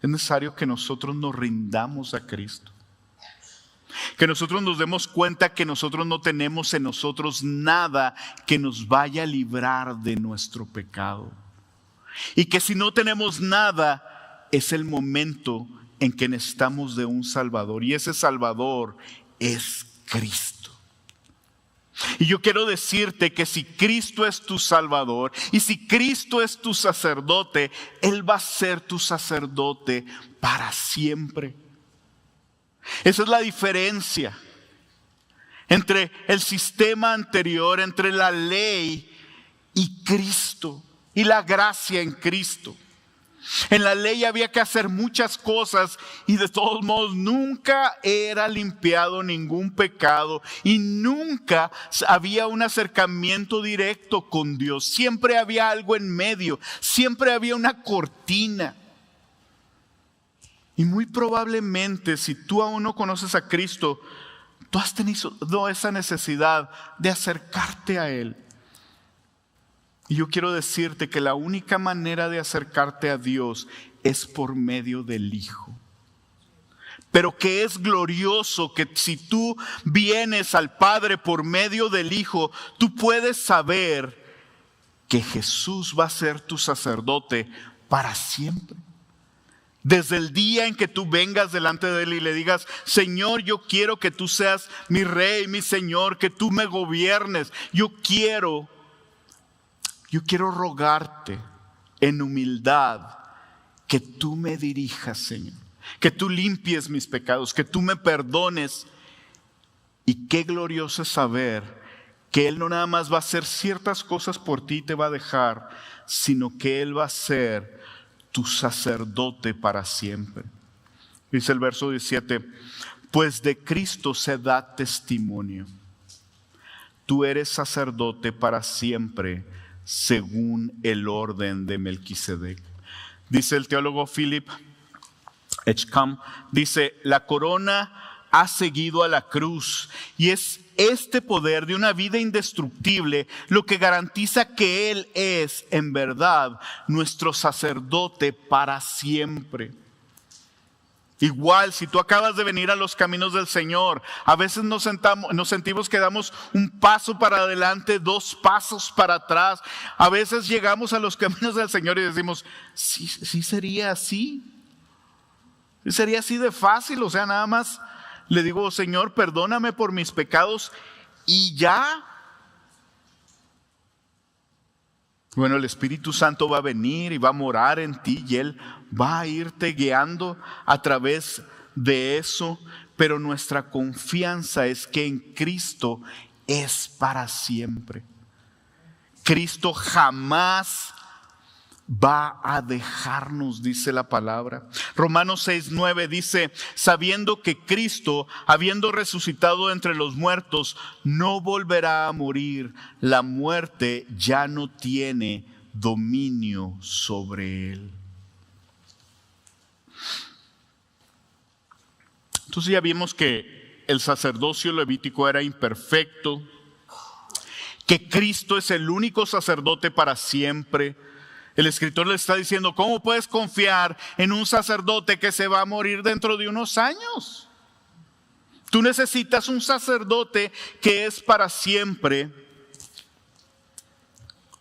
es necesario que nosotros nos rindamos a Cristo. Que nosotros nos demos cuenta que nosotros no tenemos en nosotros nada que nos vaya a librar de nuestro pecado. Y que si no tenemos nada, es el momento en que necesitamos de un Salvador. Y ese Salvador es Cristo. Y yo quiero decirte que si Cristo es tu Salvador y si Cristo es tu sacerdote, Él va a ser tu sacerdote para siempre. Esa es la diferencia entre el sistema anterior, entre la ley y Cristo, y la gracia en Cristo. En la ley había que hacer muchas cosas y de todos modos nunca era limpiado ningún pecado y nunca había un acercamiento directo con Dios. Siempre había algo en medio, siempre había una cortina. Y muy probablemente, si tú aún no conoces a Cristo, tú has tenido esa necesidad de acercarte a Él. Y yo quiero decirte que la única manera de acercarte a Dios es por medio del Hijo. Pero que es glorioso que si tú vienes al Padre por medio del Hijo, tú puedes saber que Jesús va a ser tu sacerdote para siempre. Desde el día en que tú vengas delante de Él y le digas: Señor, yo quiero que tú seas mi Rey, mi Señor, que tú me gobiernes. Yo quiero rogarte en humildad que tú me dirijas, Señor. Que tú limpies mis pecados, que tú me perdones. Y qué glorioso es saber que Él no nada más va a hacer ciertas cosas por ti y te va a dejar, sino que Él va a ser tu sacerdote para siempre. Dice el verso 17: pues de Cristo se da testimonio. Tú eres sacerdote para siempre, según el orden de Melquisedec. Dice el teólogo Philip Edgecombe, dice: la corona ha seguido a la cruz, y es este poder de una vida indestructible lo que garantiza que Él es en verdad nuestro sacerdote para siempre. Igual, si tú acabas de venir a los caminos del Señor, a veces nos sentimos que damos un paso para adelante, 2 pasos para atrás. A veces llegamos a los caminos del Señor y decimos: sí sería así. ¿Sí sería así de fácil? O sea, nada más le digo: Señor, perdóname por mis pecados y ya. Bueno, el Espíritu Santo va a venir y va a morar en ti y Él va a irte guiando a través de eso. Pero nuestra confianza es que en Cristo es para siempre. Cristo jamás va a dejarnos, dice la palabra. Romanos 6:9 dice: sabiendo que Cristo, habiendo resucitado entre los muertos, no volverá a morir, la muerte ya no tiene dominio sobre él. Entonces ya vimos que el sacerdocio levítico era imperfecto, que Cristo es el único sacerdote para siempre. El escritor le está diciendo: ¿cómo puedes confiar en un sacerdote que se va a morir dentro de unos años? Tú necesitas un sacerdote que es para siempre.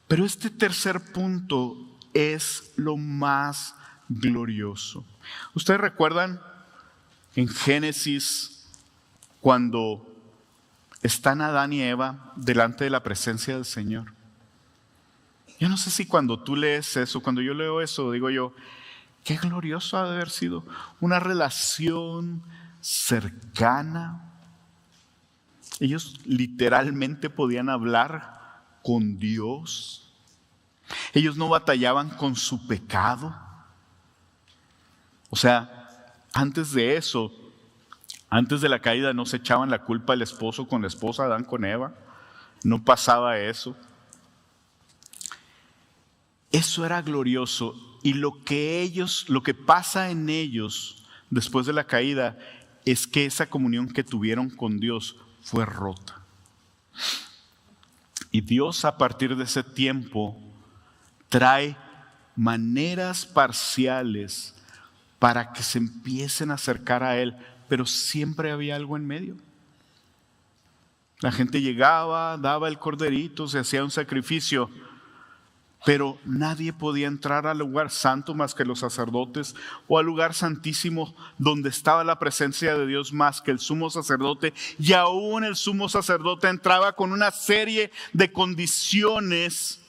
Pero este tercer punto es lo más glorioso. ¿Ustedes recuerdan en Génesis cuando están Adán y Eva delante de la presencia del Señor? Yo no sé si cuando tú lees eso, cuando yo leo eso, digo yo: qué glorioso ha de haber sido una relación cercana. Ellos literalmente podían hablar con Dios. Ellos no batallaban con su pecado. O sea, antes de eso, antes de la caída, no se echaban la culpa el esposo con la esposa, Adán con Eva. No pasaba eso. Eso era glorioso, y lo que pasa en ellos después de la caída es que esa comunión que tuvieron con Dios fue rota. Y Dios, a partir de ese tiempo, trae maneras parciales para que se empiecen a acercar a Él, pero siempre había algo en medio. La gente llegaba, daba el corderito, se hacía un sacrificio, pero nadie podía entrar al lugar santo más que los sacerdotes, o al lugar santísimo donde estaba la presencia de Dios más que el sumo sacerdote. Y aún el sumo sacerdote entraba con una serie de condiciones,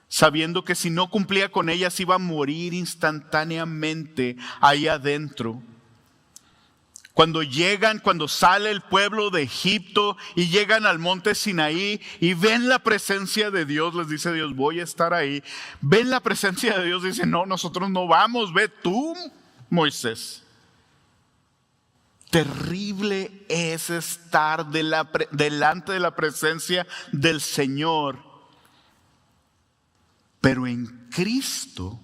sabiendo que si no cumplía con ellas iba a morir instantáneamente ahí adentro. Cuando sale el pueblo de Egipto y llegan al monte Sinaí y ven la presencia de Dios, les dice Dios: voy a estar ahí. Ven la presencia de Dios, dicen: no, nosotros no vamos, ve tú, Moisés. Terrible es estar delante de la presencia del Señor. Pero en Cristo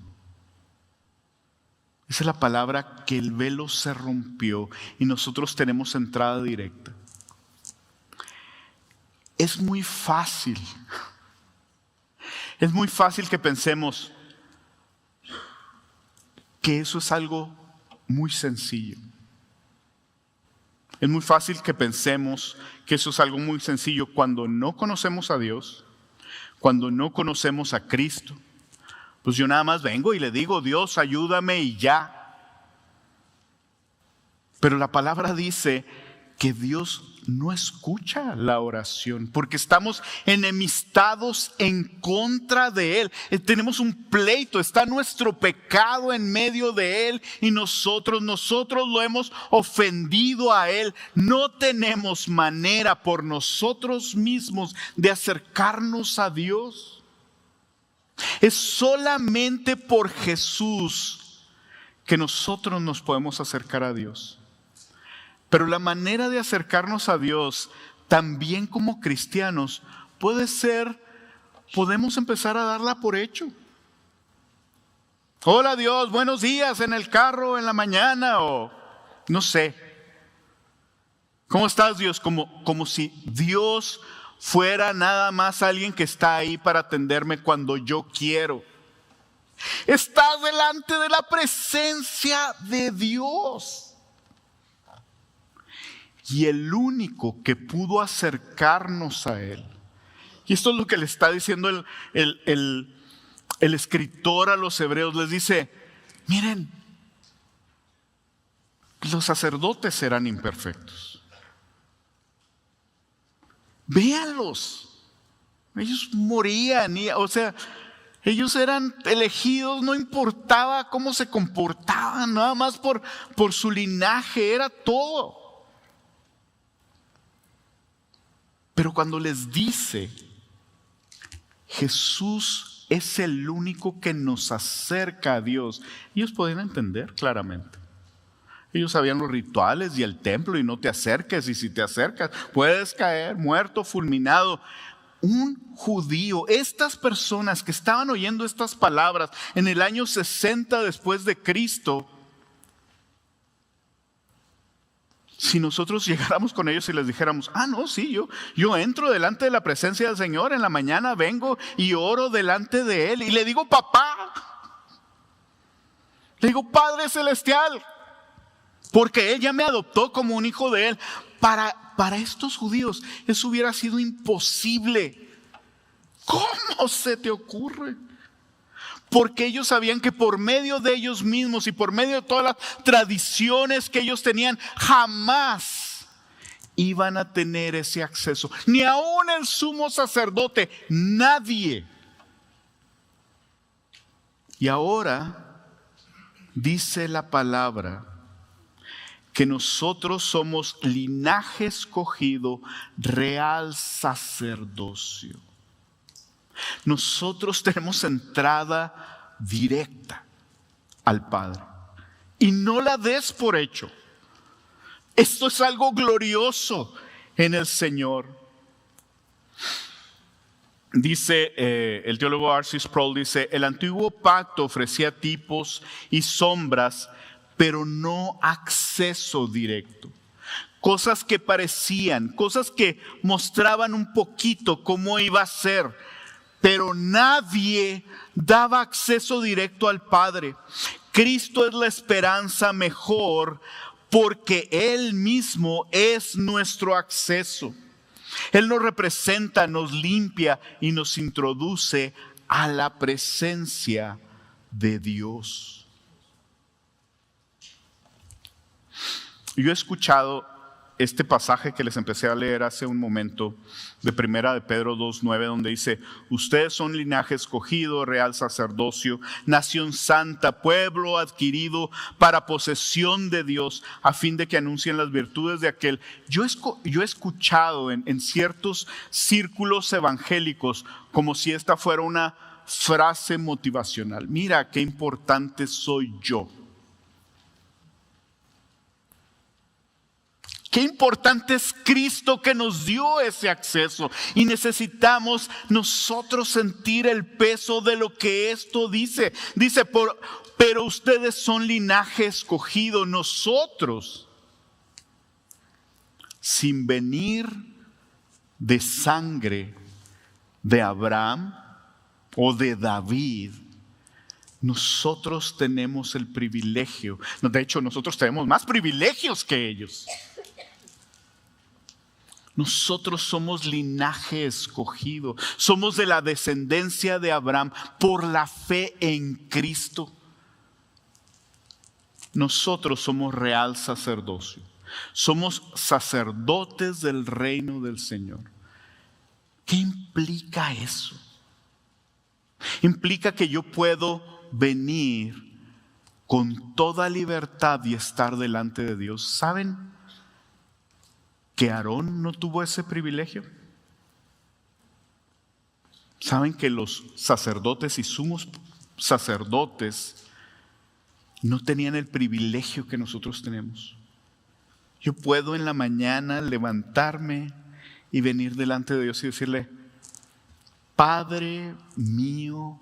Esa es la palabra que el velo se rompió y nosotros tenemos entrada directa. Es muy fácil que pensemos que eso es algo muy sencillo. Es muy fácil que pensemos que eso es algo muy sencillo cuando no conocemos a Dios, cuando no conocemos a Cristo. Pues yo nada más vengo y le digo, Dios, ayúdame y ya. Pero la palabra dice que Dios no escucha la oración porque estamos enemistados en contra de Él. Tenemos un pleito, está nuestro pecado en medio de Él y nosotros lo hemos ofendido a Él. No tenemos manera por nosotros mismos de acercarnos a Dios. Es solamente por Jesús que nosotros nos podemos acercar a Dios. Pero la manera de acercarnos a Dios, también como cristianos, podemos empezar a darla por hecho. Hola Dios, buenos días en el carro en la mañana o no sé. ¿Cómo estás Dios? Como si Dios fuera nada más alguien que está ahí para atenderme cuando yo quiero. Estás delante de la presencia de Dios. Y el único que pudo acercarnos a Él. Y esto es lo que le está diciendo el escritor a los hebreos. Les dice, miren, los sacerdotes eran imperfectos. Véanlos. Ellos morían. Ellos eran elegidos, no importaba cómo se comportaban, nada más por su linaje, era todo. Pero cuando les dice, Jesús es el único que nos acerca a Dios, ellos podían entender claramente. Ellos sabían los rituales y el templo y no te acerques, y si te acercas puedes caer muerto, fulminado. Un judío, estas personas que estaban oyendo estas palabras en el año 60 después de Cristo, si nosotros llegáramos con ellos y les dijéramos, no, sí, yo entro delante de la presencia del Señor, en la mañana vengo y oro delante de Él y le digo papá, le digo Padre Celestial, porque Él ya me adoptó como un hijo de Él. Para estos judíos eso hubiera sido imposible. ¿Cómo se te ocurre? Porque ellos sabían que por medio de ellos mismos y por medio de todas las tradiciones que ellos tenían, jamás iban a tener ese acceso. Ni aún el sumo sacerdote, nadie. Y ahora dice la palabra que nosotros somos linaje escogido, real sacerdocio. Nosotros tenemos entrada directa al Padre. Y no la des por hecho. Esto es algo glorioso en el Señor. Dice el teólogo R.C. Sproul, dice, el antiguo pacto ofrecía tipos y sombras, pero no acceso directo. Cosas que parecían, cosas que mostraban un poquito cómo iba a ser, pero nadie daba acceso directo al Padre. Cristo es la esperanza mejor porque Él mismo es nuestro acceso. Él nos representa, nos limpia y nos introduce a la presencia de Dios. Yo he escuchado este pasaje que les empecé a leer hace un momento de Primera de Pedro 2:9, donde dice, ustedes son linaje escogido, real sacerdocio, nación santa, pueblo adquirido para posesión de Dios, a fin de que anuncien las virtudes de aquel. Yo he escuchado en ciertos círculos evangélicos como si esta fuera una frase motivacional. Mira qué importante soy yo. Qué importante es Cristo que nos dio ese acceso y necesitamos nosotros sentir el peso de lo que esto dice. Dice, Pero ustedes son linaje escogido, nosotros, sin venir de sangre de Abraham o de David, nosotros tenemos el privilegio. De hecho, nosotros tenemos más privilegios que ellos. Nosotros somos linaje escogido. Somos de la descendencia de Abraham por la fe en Cristo. Nosotros somos real sacerdocio. Somos sacerdotes del reino del Señor. ¿Qué implica eso? Implica que yo puedo venir con toda libertad y estar delante de Dios. ¿Saben que Aarón no tuvo ese privilegio? ¿Saben que los sacerdotes y sumos sacerdotes no tenían el privilegio que nosotros tenemos? Yo puedo en la mañana levantarme y venir delante de Dios y decirle: Padre mío,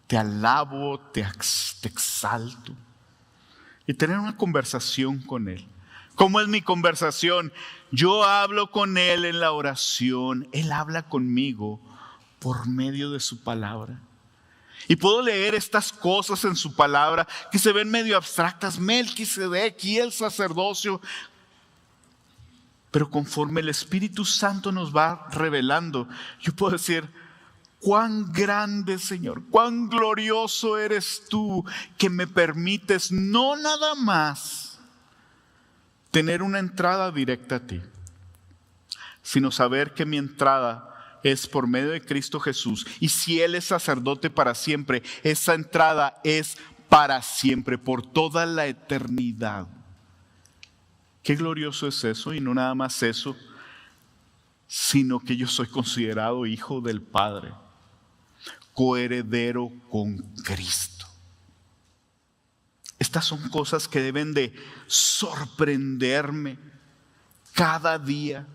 te alabo, te exalto. Y tener una conversación con Él. ¿Cómo es mi conversación? Yo hablo con Él en la oración. Él habla conmigo por medio de su palabra. Y puedo leer estas cosas en su palabra que se ven medio abstractas. Melquisedec y el sacerdocio. Pero conforme el Espíritu Santo nos va revelando, yo puedo decir: cuán grande, Señor, cuán glorioso eres tú, que me permites no nada más tener una entrada directa a ti, sino saber que mi entrada es por medio de Cristo Jesús. Y si Él es sacerdote para siempre, esa entrada es para siempre, por toda la eternidad. Qué glorioso es eso, y no nada más eso, sino que yo soy considerado hijo del Padre, coheredero con Cristo. Estas son cosas que deben de sorprenderme cada día.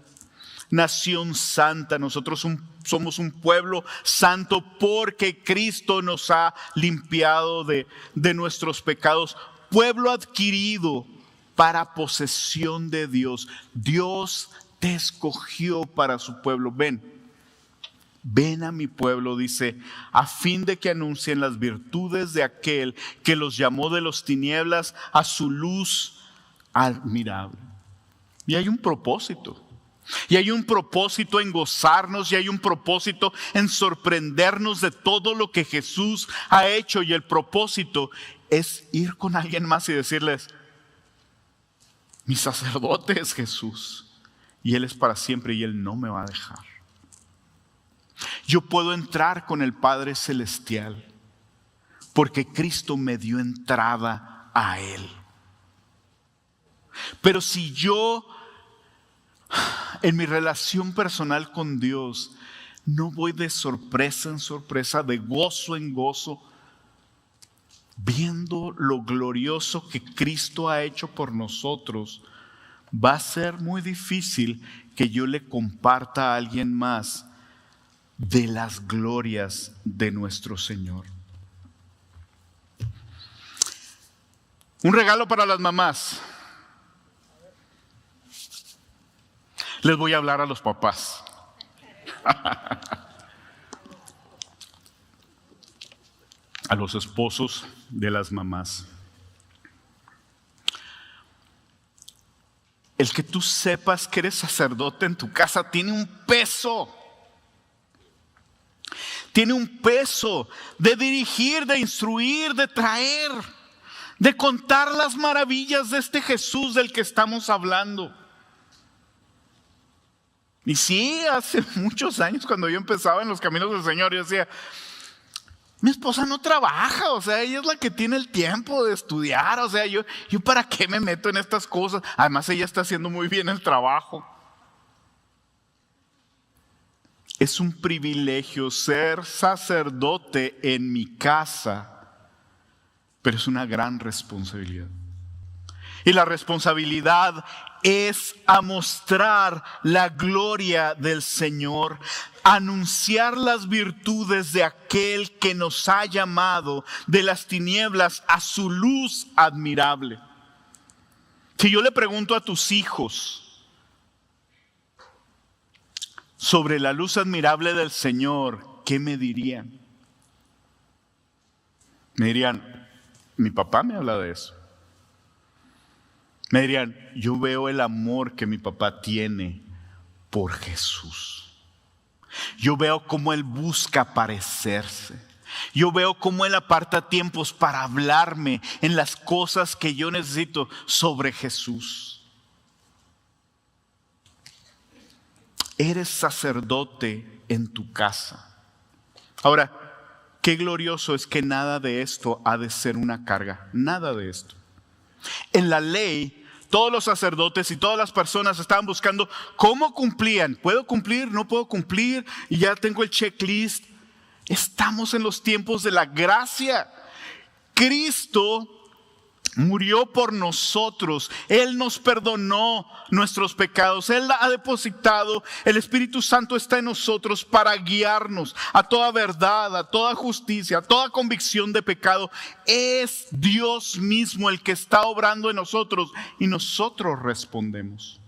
Nación santa, nosotros somos un pueblo santo porque Cristo nos ha limpiado de nuestros pecados. Pueblo adquirido para posesión de Dios. Dios te escogió para su pueblo. Ven a mi pueblo, dice, a fin de que anuncien las virtudes de aquel que los llamó de las tinieblas a su luz admirable. Y hay un propósito. Y hay un propósito en gozarnos, y hay un propósito en sorprendernos de todo lo que Jesús ha hecho. Y el propósito es ir con alguien más y decirles: mi sacerdote es Jesús, y Él es para siempre, y Él no me va a dejar. Yo puedo entrar con el Padre Celestial porque Cristo me dio entrada a Él. Pero si yo en mi relación personal con Dios no voy de sorpresa en sorpresa, de gozo en gozo, viendo lo glorioso que Cristo ha hecho por nosotros, va a ser muy difícil que yo le comparta a alguien más de las glorias de nuestro Señor. Un regalo para las mamás. Les voy a hablar a los papás. A los esposos de las mamás. El que tú sepas que eres sacerdote en tu casa tiene un peso. Tiene un peso de dirigir, de instruir, de traer, de contar las maravillas de este Jesús del que estamos hablando. Y sí, hace muchos años cuando yo empezaba en los caminos del Señor, yo decía: mi esposa no trabaja, o sea, ella es la que tiene el tiempo de estudiar, o sea, yo ¿para qué me meto en estas cosas? Además, ella está haciendo muy bien el trabajo. Es un privilegio ser sacerdote en mi casa, pero es una gran responsabilidad. Y la responsabilidad es a mostrar la gloria del Señor, anunciar las virtudes de aquel que nos ha llamado de las tinieblas a su luz admirable. Si yo le pregunto a tus hijos sobre la luz admirable del Señor, ¿qué me dirían? Me dirían, mi papá me habla de eso. Me dirían, yo veo el amor que mi papá tiene por Jesús. Yo veo cómo Él busca parecerse. Yo veo cómo Él aparta tiempos para hablarme en las cosas que yo necesito sobre Jesús. Eres sacerdote en tu casa. Ahora, qué glorioso es que nada de esto ha de ser una carga. Nada de esto. En la ley, todos los sacerdotes y todas las personas estaban buscando cómo cumplían. ¿Puedo cumplir? ¿No puedo cumplir? Y ya tengo el checklist. Estamos en los tiempos de la gracia. Cristo murió por nosotros. Él nos perdonó nuestros pecados. Él ha depositado. El Espíritu Santo está en nosotros para guiarnos a toda verdad, a toda justicia, a toda convicción de pecado. Es Dios mismo el que está obrando en nosotros y nosotros respondemos.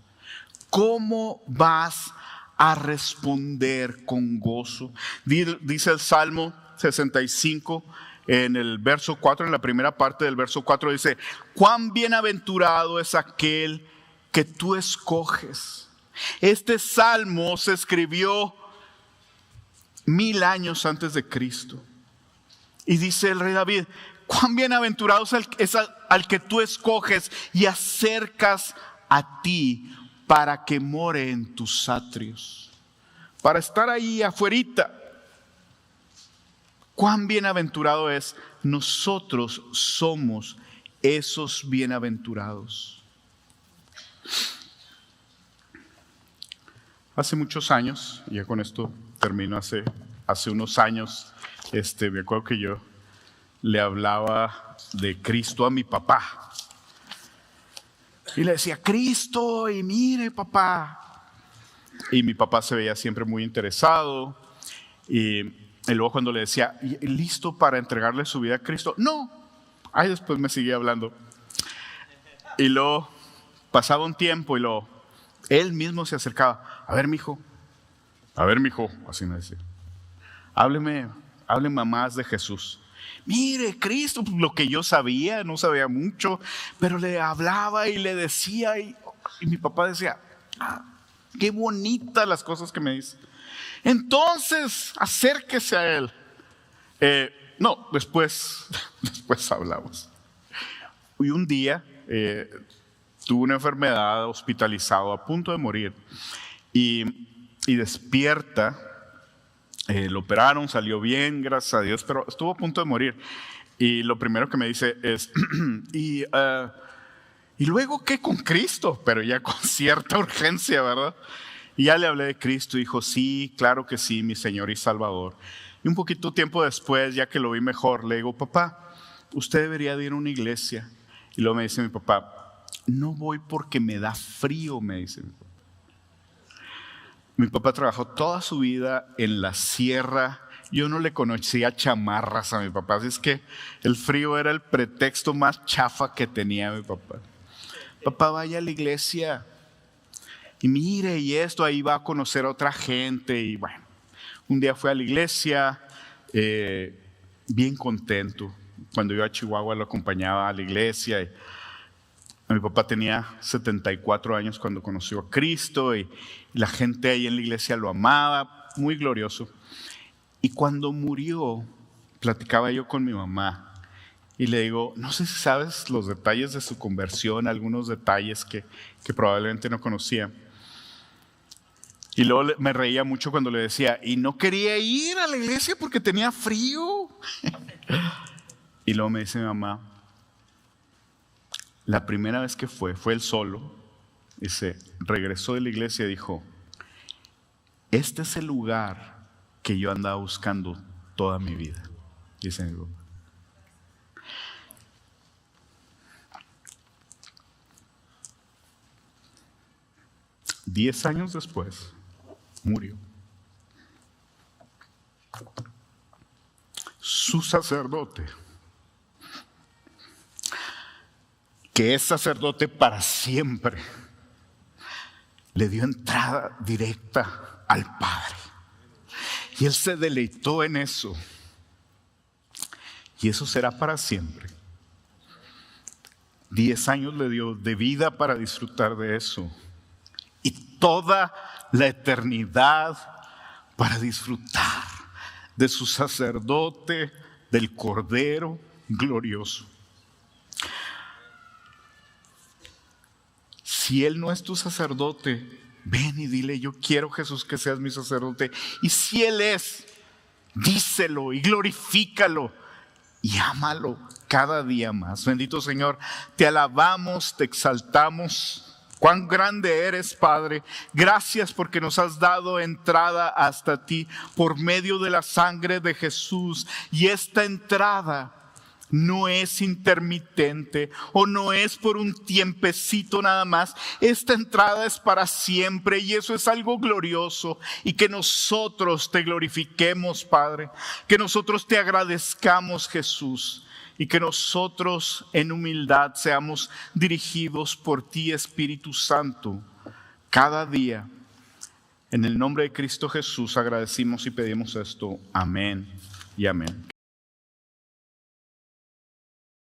¿Cómo vas a responder con gozo? Dice el Salmo 65. En el verso 4, en la primera parte del verso 4 dice, cuán bienaventurado es aquel que tú escoges. Este salmo se escribió 1000 años antes de Cristo. Y dice el rey David, cuán bienaventurado es al que tú escoges y acercas a ti para que more en tus atrios. Para estar ahí afuerita. Cuán bienaventurado es, nosotros somos esos bienaventurados. Hace muchos años, ya con esto termino, hace unos años, me acuerdo que yo le hablaba de Cristo a mi papá. Y le decía, Cristo, y mire papá. Y mi papá se veía siempre muy interesado. Y luego cuando le decía, ¿listo para entregarle su vida a Cristo? No. Ahí después me seguía hablando. Y luego pasaba un tiempo y él mismo se acercaba. A ver, mijo, así me decía. Hábleme más de Jesús. Mire, Cristo, lo que yo sabía, no sabía mucho, pero le hablaba y le decía. Y mi papá decía, qué bonitas las cosas que me dice. Entonces, acérquese a él. No, después hablamos. Y un día tuvo una enfermedad, hospitalizado, a punto de morir. Y despierta. Lo operaron, salió bien, gracias a Dios, pero estuvo a punto de morir. Y lo primero que me dice es, ¿y luego qué con Cristo? Pero ya con cierta urgencia, ¿verdad? Y ya le hablé de Cristo y dijo, sí, claro que sí, mi Señor y Salvador. Y un poquito tiempo después, ya que lo vi mejor, le digo, papá, usted debería de ir a una iglesia. Y luego me dice mi papá, no voy porque me da frío, me dice mi papá. Mi papá trabajó toda su vida en la sierra. Yo no le conocía chamarras a mi papá, así es que el frío era el pretexto más chafa que tenía mi papá. Papá, vaya a la iglesia. Y mire, y esto, ahí va a conocer a otra gente. Y bueno, un día fui a la iglesia, bien contento. Cuando iba a Chihuahua lo acompañaba a la iglesia. Y mi papá tenía 74 años cuando conoció a Cristo. Y la gente ahí en la iglesia lo amaba, muy glorioso. Y cuando murió, platicaba yo con mi mamá. Y le digo, no sé si sabes los detalles de su conversión, algunos detalles que probablemente no conocía. Y luego me reía mucho cuando le decía, y no quería ir a la iglesia porque tenía frío. Y luego me dice mi mamá, la primera vez que fue él solo, dice, regresó de la iglesia y dijo, este es el lugar que yo andaba buscando toda mi vida, dice mi papá. 10 años después, murió. Su sacerdote, que es sacerdote para siempre, le dio entrada directa al Padre. Y Él se deleitó en eso. Y eso será para siempre. 10 años le dio de vida para disfrutar de eso. Y toda la eternidad para disfrutar de su sacerdote, del Cordero glorioso. Si Él no es tu sacerdote, ven y dile: yo quiero, Jesús, que seas mi sacerdote. Y si Él es, díselo y glorifícalo y ámalo cada día más. Bendito Señor, te alabamos, te exaltamos. Cuán grande eres, Padre. Gracias porque nos has dado entrada hasta ti por medio de la sangre de Jesús. Y esta entrada no es intermitente o no es por un tiempecito nada más. Esta entrada es para siempre y eso es algo glorioso. Y que nosotros te glorifiquemos, Padre. Que nosotros te agradezcamos, Jesús. Y que nosotros en humildad seamos dirigidos por ti, Espíritu Santo, cada día. En el nombre de Cristo Jesús agradecimos y pedimos esto. Amén y amén.